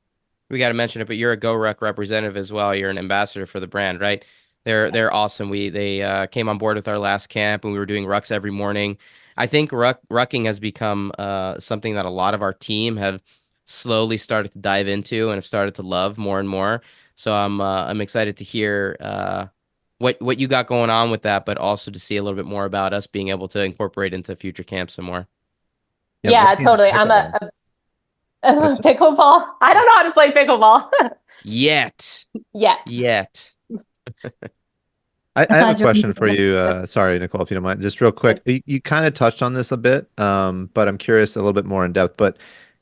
We got to mention it, but you're a GoRuck representative as well. You're an ambassador for the brand, right? They're awesome. They came on board with our last camp, and we were doing rucks every morning. I think rucking has become something that a lot of our team have slowly started to dive into and have started to love more and more. So I'm excited to hear what you got going on with that, but also to see a little bit more about us being able to incorporate into future camps some more. Yeah, totally. I'm a pickleball. I don't know how to play pickleball. Yet. I have a question for you. Sorry, Nicole, if you don't mind, just real quick. You kind of touched on this a bit, but I'm curious a little bit more in depth. But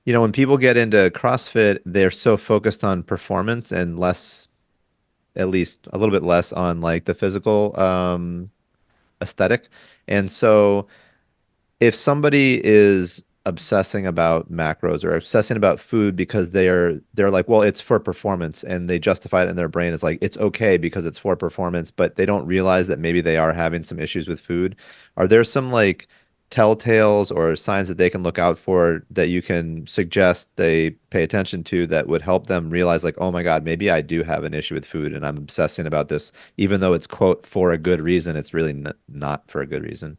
when people get into CrossFit, they're so focused on performance and less, at least a little bit less on like the physical aesthetic. And so if somebody is obsessing about macros or obsessing about food because they're like, well, it's for performance, and they justify it in their brain. It's like it's okay because it's for performance, but they don't realize that maybe they are having some issues with food. Are there some like telltales or signs that they can look out for that you can suggest they pay attention to that would help them realize like, oh my God, maybe I do have an issue with food and I'm obsessing about this, even though it's quote for a good reason, it's really not for a good reason?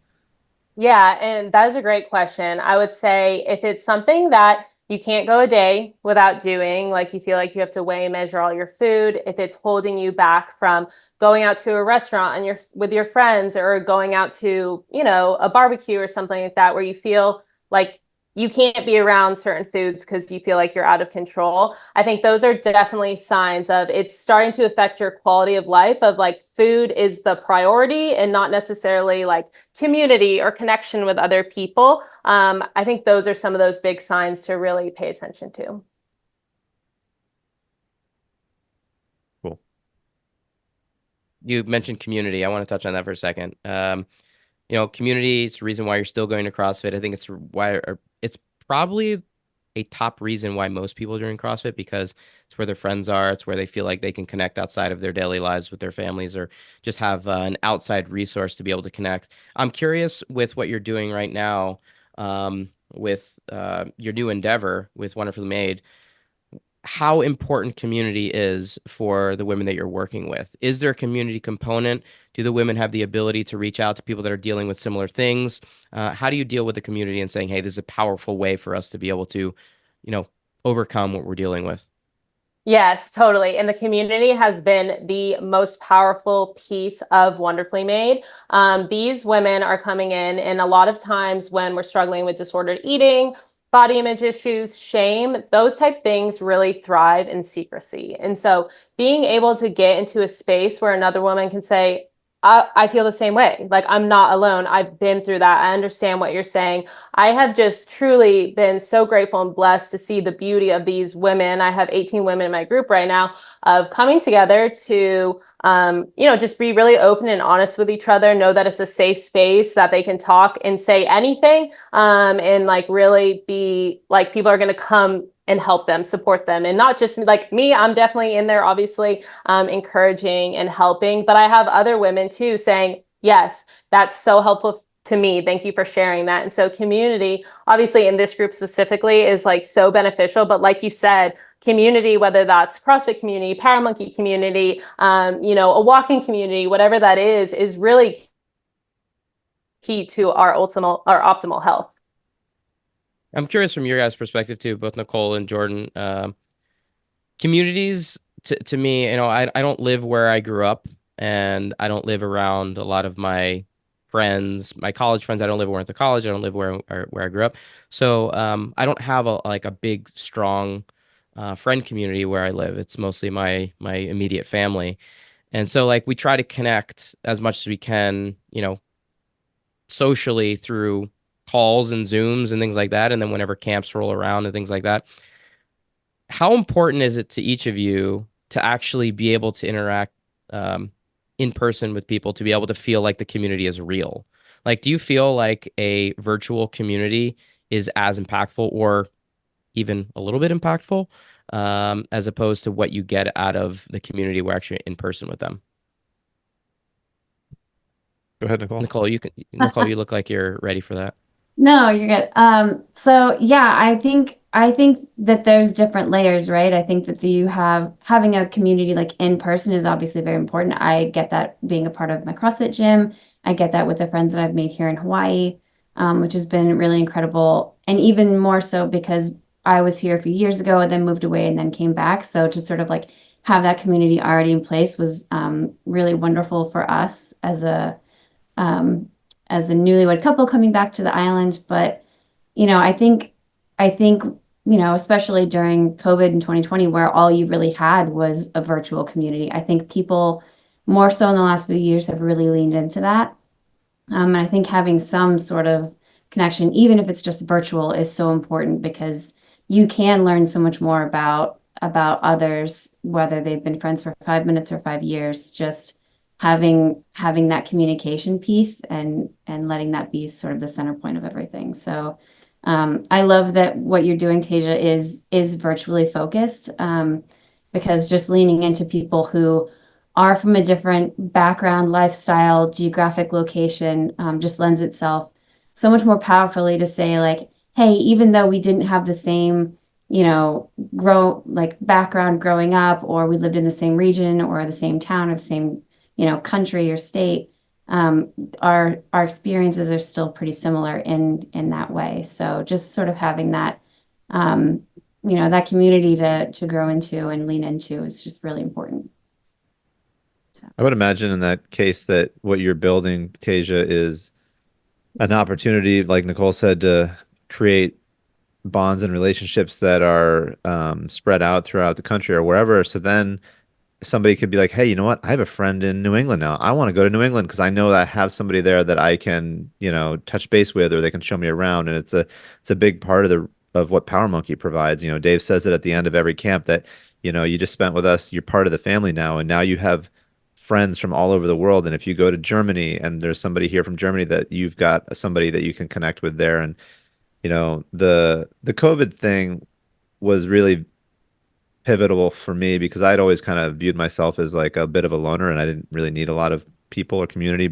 Yeah, and that is a great question. I would say if it's something that you can't go a day without doing, like you feel like you have to weigh and measure all your food, if it's holding you back from going out to a restaurant and with your friends, or going out to, a barbecue or something like that, where you feel like you can't be around certain foods because you feel like you're out of control. I think those are definitely signs of it's starting to affect your quality of life, of like food is the priority and not necessarily like community or connection with other people. I think those are some of those big signs to really pay attention to. Cool. you mentioned community. I want to touch on that for a second. Community, it's the reason why you're still going to CrossFit. I think it's why, or it's probably a top reason why most people are doing CrossFit, because it's where their friends are. It's where they feel like they can connect outside of their daily lives with their families, or just have an outside resource to be able to connect. I'm curious with what you're doing right now, with your new endeavor with Wonderfully Made, how important community is for the women that you're working with. Is there a community component? Do the women have the ability to reach out to people that are dealing with similar things? How do you deal with the community and saying, hey, this is a powerful way for us to be able to, overcome what we're dealing with? Yes, totally. And the community has been the most powerful piece of Wonderfully Made. These women are coming in, and a lot of times when we're struggling with disordered eating, body image issues, shame, those type things really thrive in secrecy. And so being able to get into a space where another woman can say, I feel the same way. Like, I'm not alone. I've been through that. I understand what you're saying. I have just truly been so grateful and blessed to see the beauty of these women. I have 18 women in my group right now, of coming together to, just be really open and honest with each other, know that it's a safe space, that they can talk and say anything, and like really be like, people are going to come and help them, support them. And not just like me, I'm definitely in there, obviously, encouraging and helping, but I have other women too saying, yes, that's so helpful to me. Thank you for sharing that. And so community, obviously in this group specifically, is like so beneficial. But like you said, community, whether that's CrossFit community, Paramonkey community, a walking community, whatever that is really key to our optimal health. I'm curious from your guys' perspective too, both Nicole and Jordan. Communities, to me, I don't live where I grew up, and I don't live around a lot of my friends, my college friends. I don't live where I went to college. I don't live where I grew up. So I don't have a big, strong friend community where I live. It's mostly my immediate family. And so like we try to connect as much as we can, socially through calls and Zooms and things like that. And then whenever camps roll around and things like that, how important is it to each of you to actually be able to interact in person with people, to be able to feel like the community is real? Like, do you feel like a virtual community is as impactful, or even a little bit impactful, as opposed to what you get out of the community where actually in person with them? Go ahead, Nicole. Nicole, you look like you're ready for that. No, you're good. So yeah, I think that there's different layers, right? I think that having a community like in person is obviously very important. I get that being a part of my CrossFit gym. I get that with the friends that I've made here in Hawaii, which has been really incredible. And even more so because I was here a few years ago and then moved away and then came back. So to sort of like have that community already in place was really wonderful for us um, as a newlywed couple coming back to the island. But, I think, especially during COVID in 2020, where all you really had was a virtual community, I think people more so in the last few years have really leaned into that. And I think having some sort of connection, even if it's just virtual, is so important because you can learn so much more about others, whether they've been friends for 5 minutes or 5 years. Just having that communication piece and letting that be sort of the center point of everything. So I love that what you're doing, Tasia, is virtually focused, because just leaning into people who are from a different background, lifestyle, geographic location, just lends itself so much more powerfully to say like, hey, even though we didn't have the same, background growing up, or we lived in the same region or the same town or the same, country or state, our experiences are still pretty similar in that way. So just sort of having that, that community to grow into and lean into is just really important. So. I would imagine in that case that what you're building, Tasia, is an opportunity, like Nicole said, to create bonds and relationships that are spread out throughout the country or wherever. So then somebody could be like, hey, you know what? I have a friend in New England now. I want to go to New England because I know that I have somebody there that I can, touch base with, or they can show me around. And it's a big part of what Power Monkey provides. Dave says it at the end of every camp that, you just spent with us, you're part of the family now, and now you have friends from all over the world. And if you go to Germany and there's somebody here from Germany, that you've got somebody that you can connect with there. And the COVID thing was really pivotal for me because I'd always kind of viewed myself as like a bit of a loner, and I didn't really need a lot of people or community.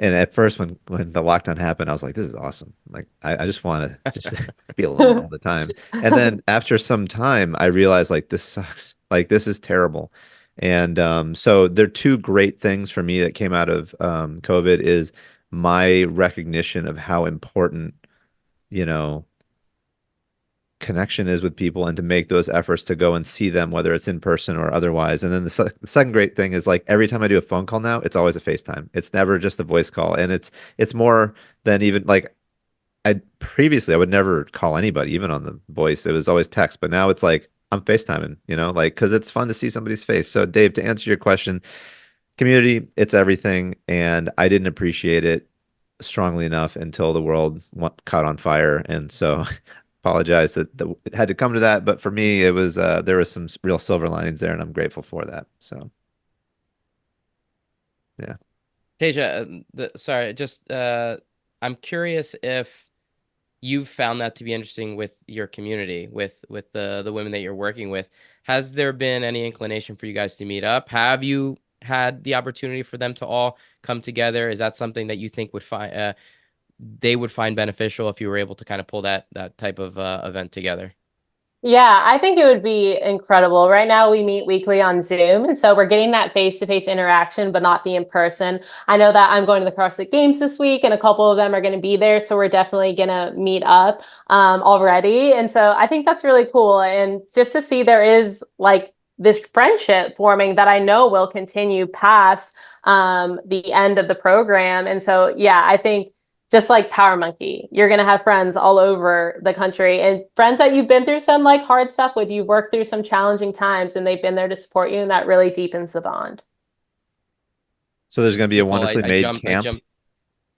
And at first, when the lockdown happened, I was like, "This is awesome! Like, I just want to just be alone all the time." And then after some time, I realized like this sucks. Like this is terrible. And so there are two great things for me that came out of COVID is my recognition of how important, you know, connection is with people, and to make those efforts to go and see them, whether it's in person or otherwise. And then the second great thing is like every time I do a phone call now, it's always a FaceTime. It's never just a voice call. And it's more than even like I would never call anybody, even on the voice. It was always text, but now it's like I'm FaceTiming, like because it's fun to see somebody's face. So Dave, to answer your question, community, it's everything. And I didn't appreciate it strongly enough until the world caught on fire. And so apologize that it had to come to that, but for me, it was there was some real silver linings there, and I'm grateful for that. So, yeah. Tasia, sorry, just I'm curious if you've found that to be interesting with your community, with the women that you're working with. Has there been any inclination for you guys to meet up? Have you had the opportunity for them to all come together? Is that something that you think they would find beneficial if you were able to kind of pull that type of event together? Yeah, I think it would be incredible. Right now, we meet weekly on Zoom. And so we're getting that face-to-face interaction, but not the in-person. I know that I'm going to the CrossFit Games this week, and a couple of them are going to be there. So we're definitely going to meet up already. And so I think that's really cool. And just to see there is like this friendship forming that I know will continue past the end of the program. And so, yeah, I think just like Power Monkey, you're going to have friends all over the country, and friends that you've been through some like hard stuff with. You've worked through some challenging times and they've been there to support you, and that really deepens the bond. So there's going to be a Nicole, wonderfully I made jumped. camp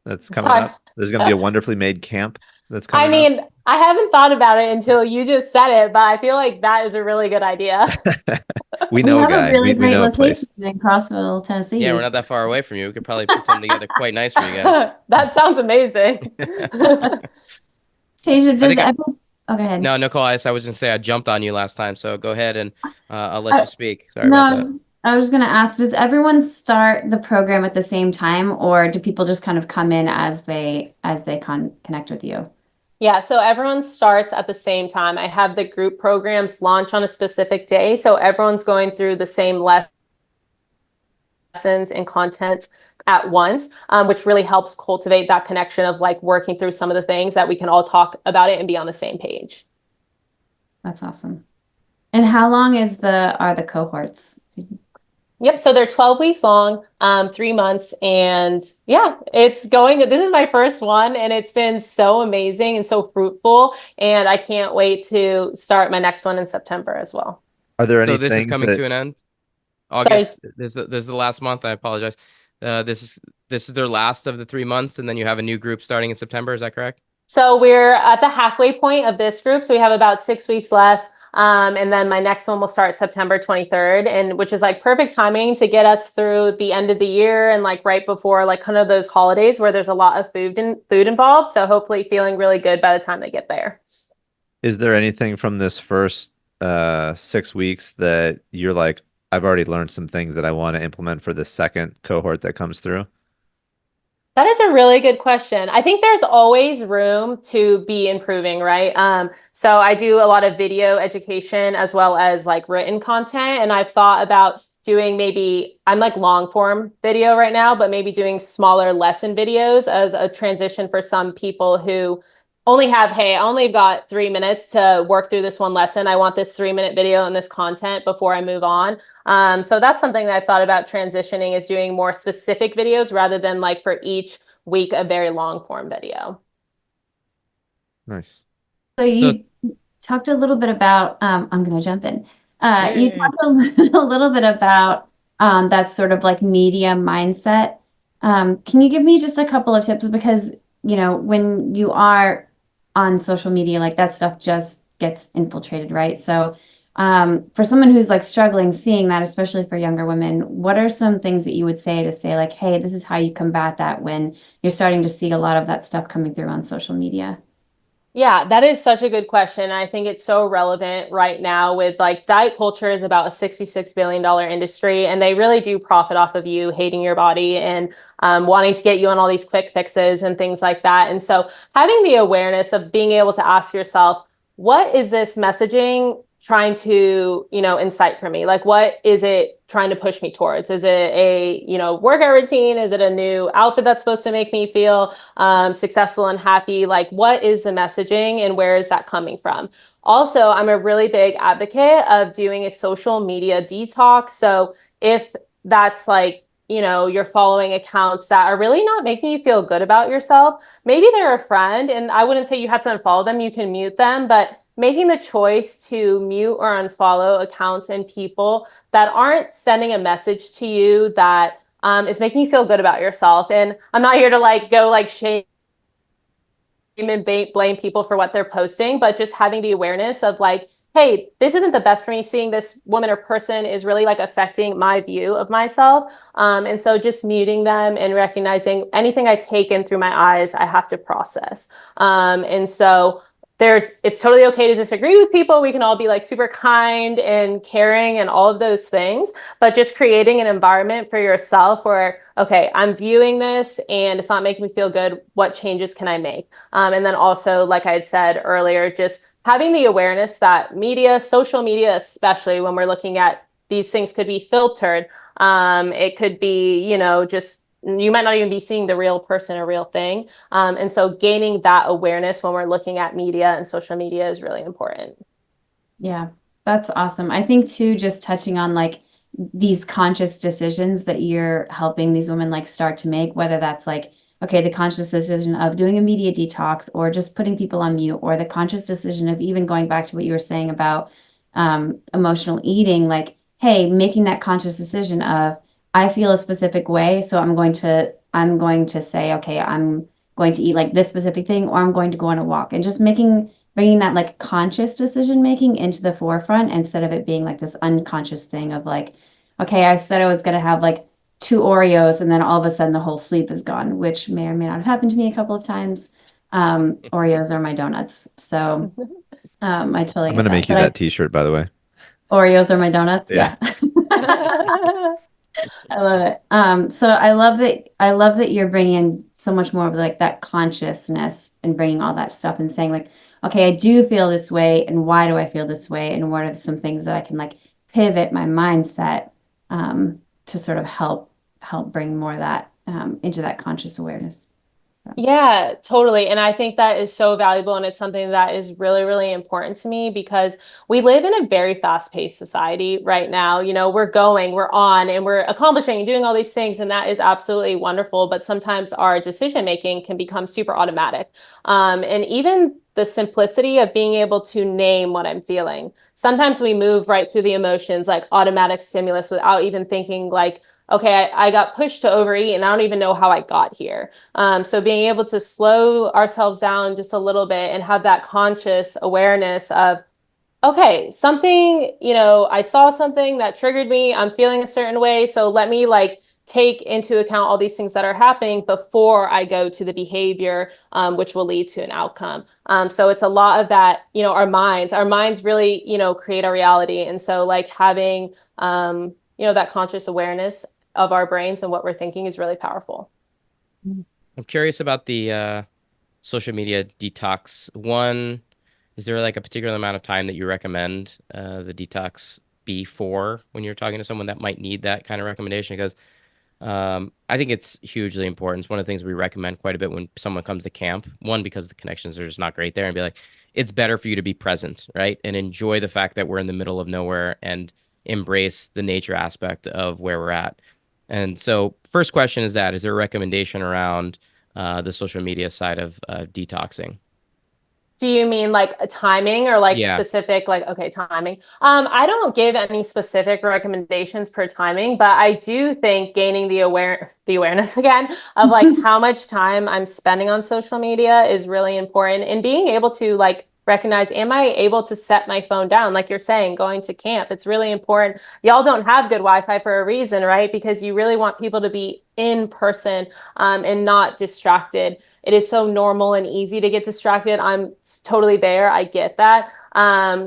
that's coming Sorry. up. There's going to be a wonderfully made camp that's I coming mean, I haven't thought about it until you just said it, but I feel like that is a really good idea. up. We We know a have a guy. really We great know a location place. in Crossville, Tennessee. Yeah, we're not that far away from you. We could probably put something together quite nice for you guys. That sounds amazing. Tasia, I does think everyone... Oh, go ahead. no, Nicole, I was just gonna say I jumped on you last time, so go ahead and I'll let I, you speak. Sorry no, about that. I was going to ask, does everyone start the program at the same time, or do people just kind of come in as they connect with you? Yeah, so everyone starts at the same time. I have the group programs launch on a specific day, so everyone's going through the same lessons and content at once, which really helps cultivate that connection of like working through some of the things that we can all talk about it and be on the same page. That's awesome. And how long are the cohorts? Yep. So they're 12 weeks long, 3 months. And yeah, it's going. This is my first one, and it's been so amazing and so fruitful. And I can't wait to start my next one in September as well. Are there any So this is things coming that to an end. Sorry. August. This is the last month. I apologize. This is their last of the 3 months, and then you have a new group starting in September. Is that correct? So we're at the halfway point of this group. So we have about 6 weeks left. And then my next one will start September 23rd, and which is like perfect timing to get us through the end of the year and like right before like kind of those holidays where there's a lot of food involved. So hopefully feeling really good by the time they get there. is there anything from this first 6 weeks that you're like, I've already learned some things that I want to implement for the second cohort that comes through? That is a really good question. I think there's always room to be improving, right? So I do a lot of video education as well as like written content. And I've thought about doing I'm like long form video right now, but maybe doing smaller lesson videos as a transition for some people who I only got 3 minutes to work through this one lesson. I want this 3-minute video and this content before I move on. So that's something that I've thought about transitioning, is doing more specific videos rather than like for each week, a very long form video. Nice. So you talked a little bit about, I'm going to jump in. You talked a little bit about that sort of like media mindset. Can you give me just a couple of tips? Because, when you are on social media, like that stuff just gets infiltrated, right? So For someone who's like struggling seeing that, especially for younger women, what are some things that you would say to say like, hey, this is how you combat that when you're starting to see a lot of that stuff coming through on social media? Yeah, that is such a good question. I think it's so relevant right now with like diet culture is about a $66 billion industry, and they really do profit off of you hating your body and wanting to get you on all these quick fixes and things like that. And so having the awareness of being able to ask yourself, what is this messaging trying to, incite for me? Like, what is it trying to push me towards? Is it a, workout routine? Is it a new outfit that's supposed to make me feel successful and happy? Like, what is the messaging and where is that coming from? Also, I'm a really big advocate of doing a social media detox. So if that's like, you're following accounts that are really not making you feel good about yourself, maybe they're a friend, and I wouldn't say you have to unfollow them, you can mute them, but making the choice to mute or unfollow accounts and people that aren't sending a message to you that is making you feel good about yourself. And I'm not here to like go like shame and blame people for what they're posting, but just having the awareness of like, hey, this isn't the best for me. Seeing this woman or person is really like affecting my view of myself. And so just muting them and recognizing anything I take in through my eyes, I have to process. And so it's totally okay to disagree with people. We can all be like super kind and caring and all of those things, but just creating an environment for yourself where, okay, I'm viewing this and it's not making me feel good. What changes can I make? And then also, like I had said earlier, just having the awareness that media, social media, especially when we're looking at these things could be filtered. It could be, just you might not even be seeing the real person or real thing. And so gaining that awareness when we're looking at media and social media is really important. Yeah, that's awesome. I think too, just touching on like these conscious decisions that you're helping these women like start to make, whether that's like, okay, the conscious decision of doing a media detox or just putting people on mute, or the conscious decision of even going back to what you were saying about emotional eating, like, hey, making that conscious decision of, I feel a specific way, so I'm going to say, okay, I'm going to eat like this specific thing, or I'm going to go on a walk, and just bringing that like conscious decision making into the forefront instead of it being like this unconscious thing of like, okay, I said I was going to have like 2 Oreos and then all of a sudden the whole sleep is gone, which may or may not have happened to me a couple of times. Oreos are my donuts. So I totally I'm get gonna that. make you But that t-shirt, by the way. Oreos are my donuts. Yeah. I love it. So I love that you're bringing in so much more of like that consciousness and bringing all that stuff and saying like, okay, I do feel this way, and why do I feel this way, and what are some things that I can like pivot my mindset to sort of help bring more of that into that conscious awareness. Yeah, totally. And I think that is so valuable. And it's something that is really, really important to me because we live in a very fast-paced society right now. We're on, and we're accomplishing and doing all these things. And that is absolutely wonderful. But sometimes our decision making can become super automatic. And even the simplicity of being able to name what I'm feeling. Sometimes we move right through the emotions, like automatic stimulus, without even thinking like, okay, I got pushed to overeat and I don't even know how I got here. So being able to slow ourselves down just a little bit and have that conscious awareness of, okay, something, I saw something that triggered me. I'm feeling a certain way. So let me like take into account all these things that are happening before I go to the behavior, which will lead to an outcome. So it's a lot of that, our minds really, create our reality. And so like having, that conscious awareness of our brains and what we're thinking is really powerful. I'm curious about the social media detox. One, is there like a particular amount of time that you recommend the detox be for when you're talking to someone that might need that kind of recommendation? Because I think it's hugely important. It's one of the things we recommend quite a bit when someone comes to camp. One, because the connections are just not great there, and be like, it's better for you to be present, right? And enjoy the fact that we're in the middle of nowhere and embrace the nature aspect of where we're at. And so first question is that, is there a recommendation around the social media side of detoxing? Do you mean like a timing or like Yeah. specific, like, okay, timing? I don't give any specific recommendations per timing, but I do think gaining the awareness again of like how much time I'm spending on social media is really important, and being able to like recognize, am I able to set my phone down? Like you're saying, going to camp, it's really important. Y'all don't have good Wi-Fi for a reason, right? Because you really want people to be in person and not distracted. It is so normal and easy to get distracted. I'm totally there. I get that.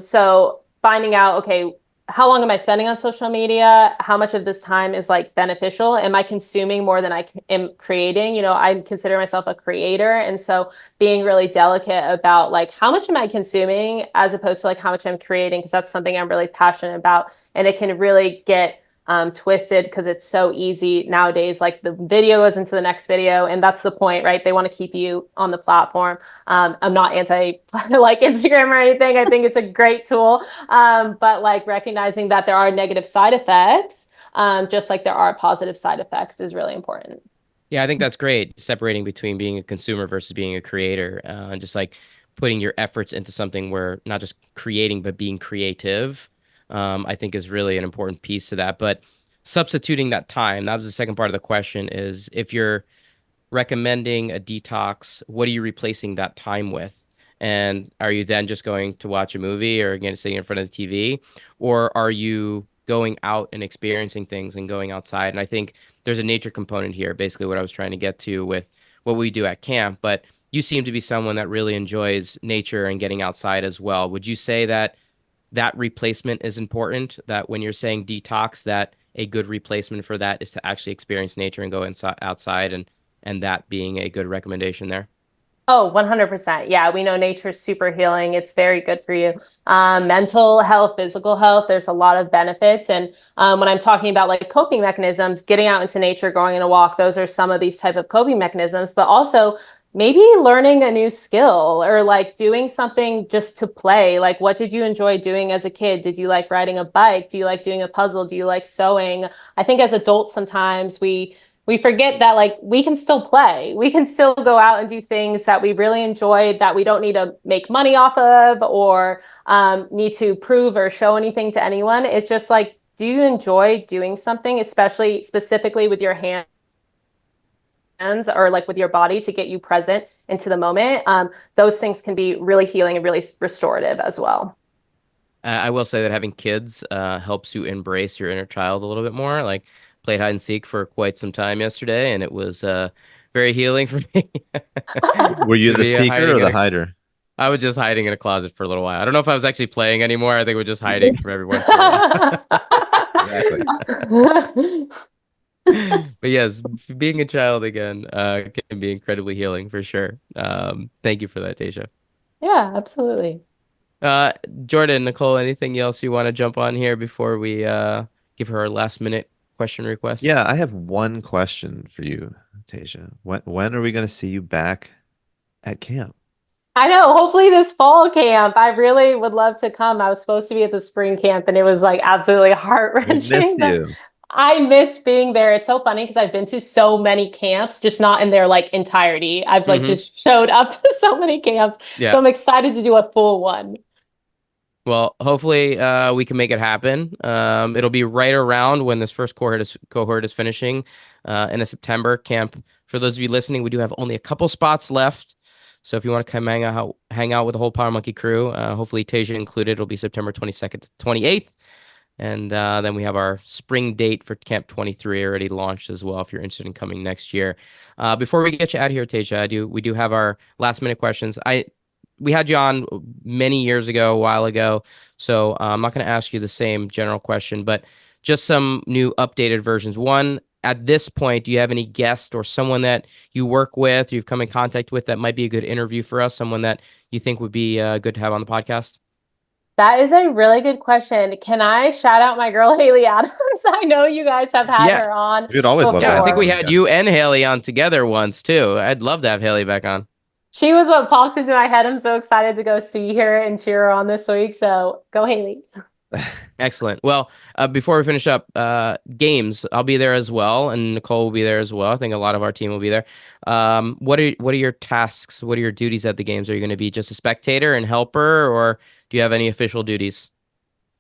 So finding out, okay, how long am I spending on social media? How much of this time is like beneficial? Am I consuming more than I am creating? You know, I consider myself a creator. And so being really delicate about like how much am I consuming as opposed to like how much I'm creating, because that's something I'm really passionate about. And it can really get twisted because it's so easy nowadays. Like the video goes into the next video, and that's the point, right? They want to keep you on the platform. I'm not anti like Instagram or anything. I think it's a great tool, but like recognizing that there are negative side effects, just like there are positive side effects, is really important. Yeah, I think that's great. Separating between being a consumer versus being a creator, and just like putting your efforts into something where not just creating, but being creative, I think is really an important piece to that. But substituting that time, that was the second part of the question, is if you're recommending a detox, what are you replacing that time with? And are you then just going to watch a movie or again sitting in front of the TV? Or are you going out and experiencing things and going outside? And I think there's a nature component here, basically what I was trying to get to with what we do at camp. But you seem to be someone that really enjoys nature and getting outside as well. Would you say that that replacement is important? That when you're saying detox, that a good replacement for that is to actually experience nature and go inside, outside, and that being a good recommendation there? Oh, 100%. Yeah, we know nature's super healing. It's very good for you. Mental health, physical health, there's a lot of benefits. And when I'm talking about like coping mechanisms, getting out into nature, going on a walk, those are some of these type of coping mechanisms, but also maybe learning a new skill or like doing something just to play. Like, what did you enjoy doing as a kid? Did you like riding a bike? Do you like doing a puzzle? Do you like sewing? I think as adults, sometimes we forget that like we can still play. We can still go out and do things that we really enjoy, that we don't need to make money off of or need to prove or show anything to anyone. It's just like, do you enjoy doing something, especially specifically with your hands or like with your body, to get you present into the moment? Those things can be really healing and really restorative as well. I will say that having kids helps you embrace your inner child a little bit more. Like, played hide and seek for quite some time yesterday, and it was very healing for me. Were you To the be seeker hiding or in the a, hider? I was just hiding in a closet for a little while. I don't know if I was actually playing anymore. I think we're just hiding from everyone for a while. Exactly. But yes, being a child again can be incredibly healing for sure. Thank you for that, Tasia. Yeah, absolutely. Uh, Jordan, Nicole, anything else you want to jump on here before we give her a last minute question request? Yeah, I have one question for you, Tasia. When are we going to see you back at camp? I know. Hopefully this fall camp. I really would love to come. I was supposed to be at the spring camp and it was like absolutely We've heart-wrenching, missed but you. I miss being there. It's so funny because I've been to so many camps, just not in their like entirety. I've like Mm-hmm. just showed up to so many camps. Yeah. So I'm excited to do a full one. Well, hopefully we can make it happen. It'll be right around when this first cohort is finishing in a September camp. For those of you listening, we do have only a couple spots left. So if you want to come hang out with the whole Power Monkey crew, hopefully Tasia included, it'll be September 22nd to 28th. And then we have our spring date for Camp 23 already launched as well, if you're interested in coming next year. Before we get you out of here, Tasia, we do have our last minute questions. We had you on many years ago, a while ago, so I'm not going to ask you the same general question, but just some new updated versions. One, at this point, do you have any guest or someone that you work with, you've come in contact with, that might be a good interview for us, someone that you think would be good to have on the podcast? That is a really good question. Can I shout out my girl, Haley Adams? I know you guys have had Yeah. her on We'd always love to Yeah, I have think her before. we on had again. you and Haley on together once too. I'd love to have Haley back on. She was what popped into my head. I'm so excited to go see her and cheer her on this week. So go, Haley. Excellent. Well, before we finish up, games, I'll be there as well, and Nicole will be there as well. I think a lot of our team will be there. What are your tasks? What are your duties at the games? Are you going to be just a spectator and helper, or do you have any official duties?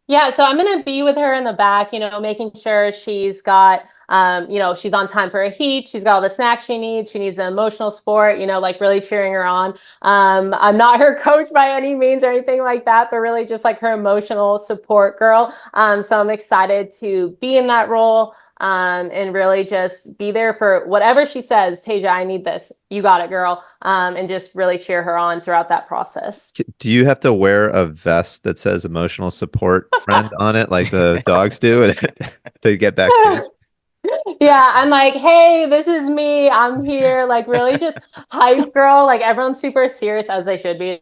Yeah, so I'm going to be with her in the back, making sure she's got She's on time for a heat. She's got all the snacks she needs. She needs the emotional support, like really cheering her on. I'm not her coach by any means or anything like that, but really just like her emotional support girl. So I'm excited to be in that role. And really just be there for whatever she says. Tasia, I need this. You got it, girl. And just really cheer her on throughout that process. Do you have to wear a vest that says emotional support friend on it like the dogs do to get backstage? Yeah, I'm like, hey, this is me. I'm here. Like, really just hype girl. Like, everyone's super serious, as they should be.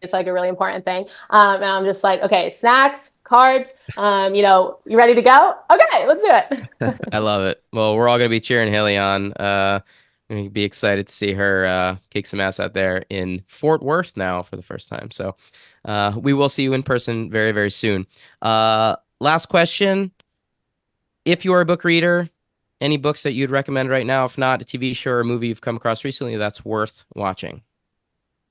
It's like a really important thing. And I'm just like, okay, snacks, carbs, you ready to go? Okay, let's do it. I love it. Well, we're all going to be cheering Haley on. Going to be excited to see her kick some ass out there in Fort Worth now for the first time. So we will see you in person very, very soon. Last question. If you are a book reader, any books that you'd recommend right now? If not, a TV show or a movie you've come across recently that's worth watching?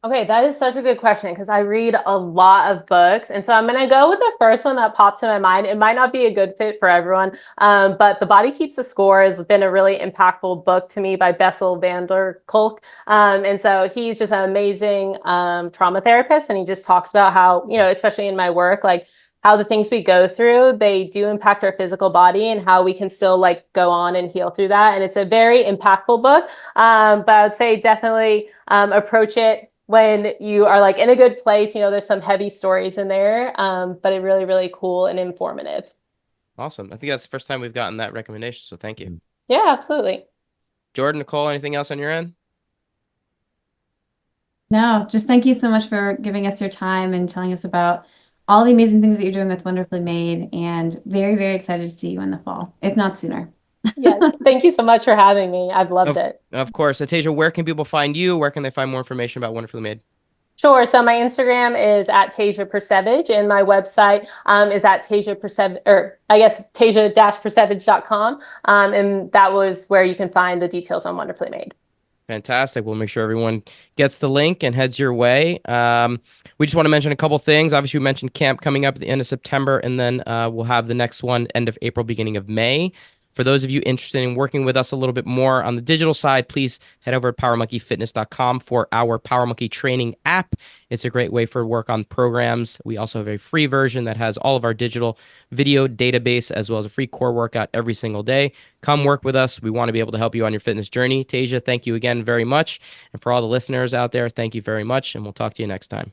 Okay, that is such a good question because I read a lot of books. And so I'm going to go with the first one that popped in my mind. It might not be a good fit for everyone, but The Body Keeps the Score has been a really impactful book to me by Bessel van der Kolk. And so he's just an amazing trauma therapist. And he just talks about how, especially in my work, like how the things we go through, they do impact our physical body and how we can still like go on and heal through that. And it's a very impactful book. But I would say definitely approach it when you are like in a good place. There's some heavy stories in there, but it's really, really cool and informative. Awesome. I think that's the first time we've gotten that recommendation, so thank you. Yeah, absolutely. Jordan, Nicole, anything else on your end? No, just thank you so much for giving us your time and telling us about all the amazing things that you're doing with Wonderfully Made, and very, very excited to see you in the fall, if not sooner. Yeah, thank you so much for having me. I've loved it. Of course. Tasia, where can people find you? Where can they find more information about Wonderfully Made? Sure. So my Instagram is at Tasia Percevecz, and my website is at Tasia Percevecz, or I guess Tasia-Percevecz.com. And that was where you can find the details on Wonderfully Made. Fantastic. We'll make sure everyone gets the link and heads your way. We just want to mention a couple things. Obviously, we mentioned camp coming up at the end of September, and then we'll have the next one end of April, beginning of May. For those of you interested in working with us a little bit more on the digital side, please head over to PowerMonkeyFitness.com for our PowerMonkey training app. It's a great way for work on programs. We also have a free version that has all of our digital video database, as well as a free core workout every single day. Come work with us. We want to be able to help you on your fitness journey. Tasia, thank you again very much. And for all the listeners out there, thank you very much, and we'll talk to you next time.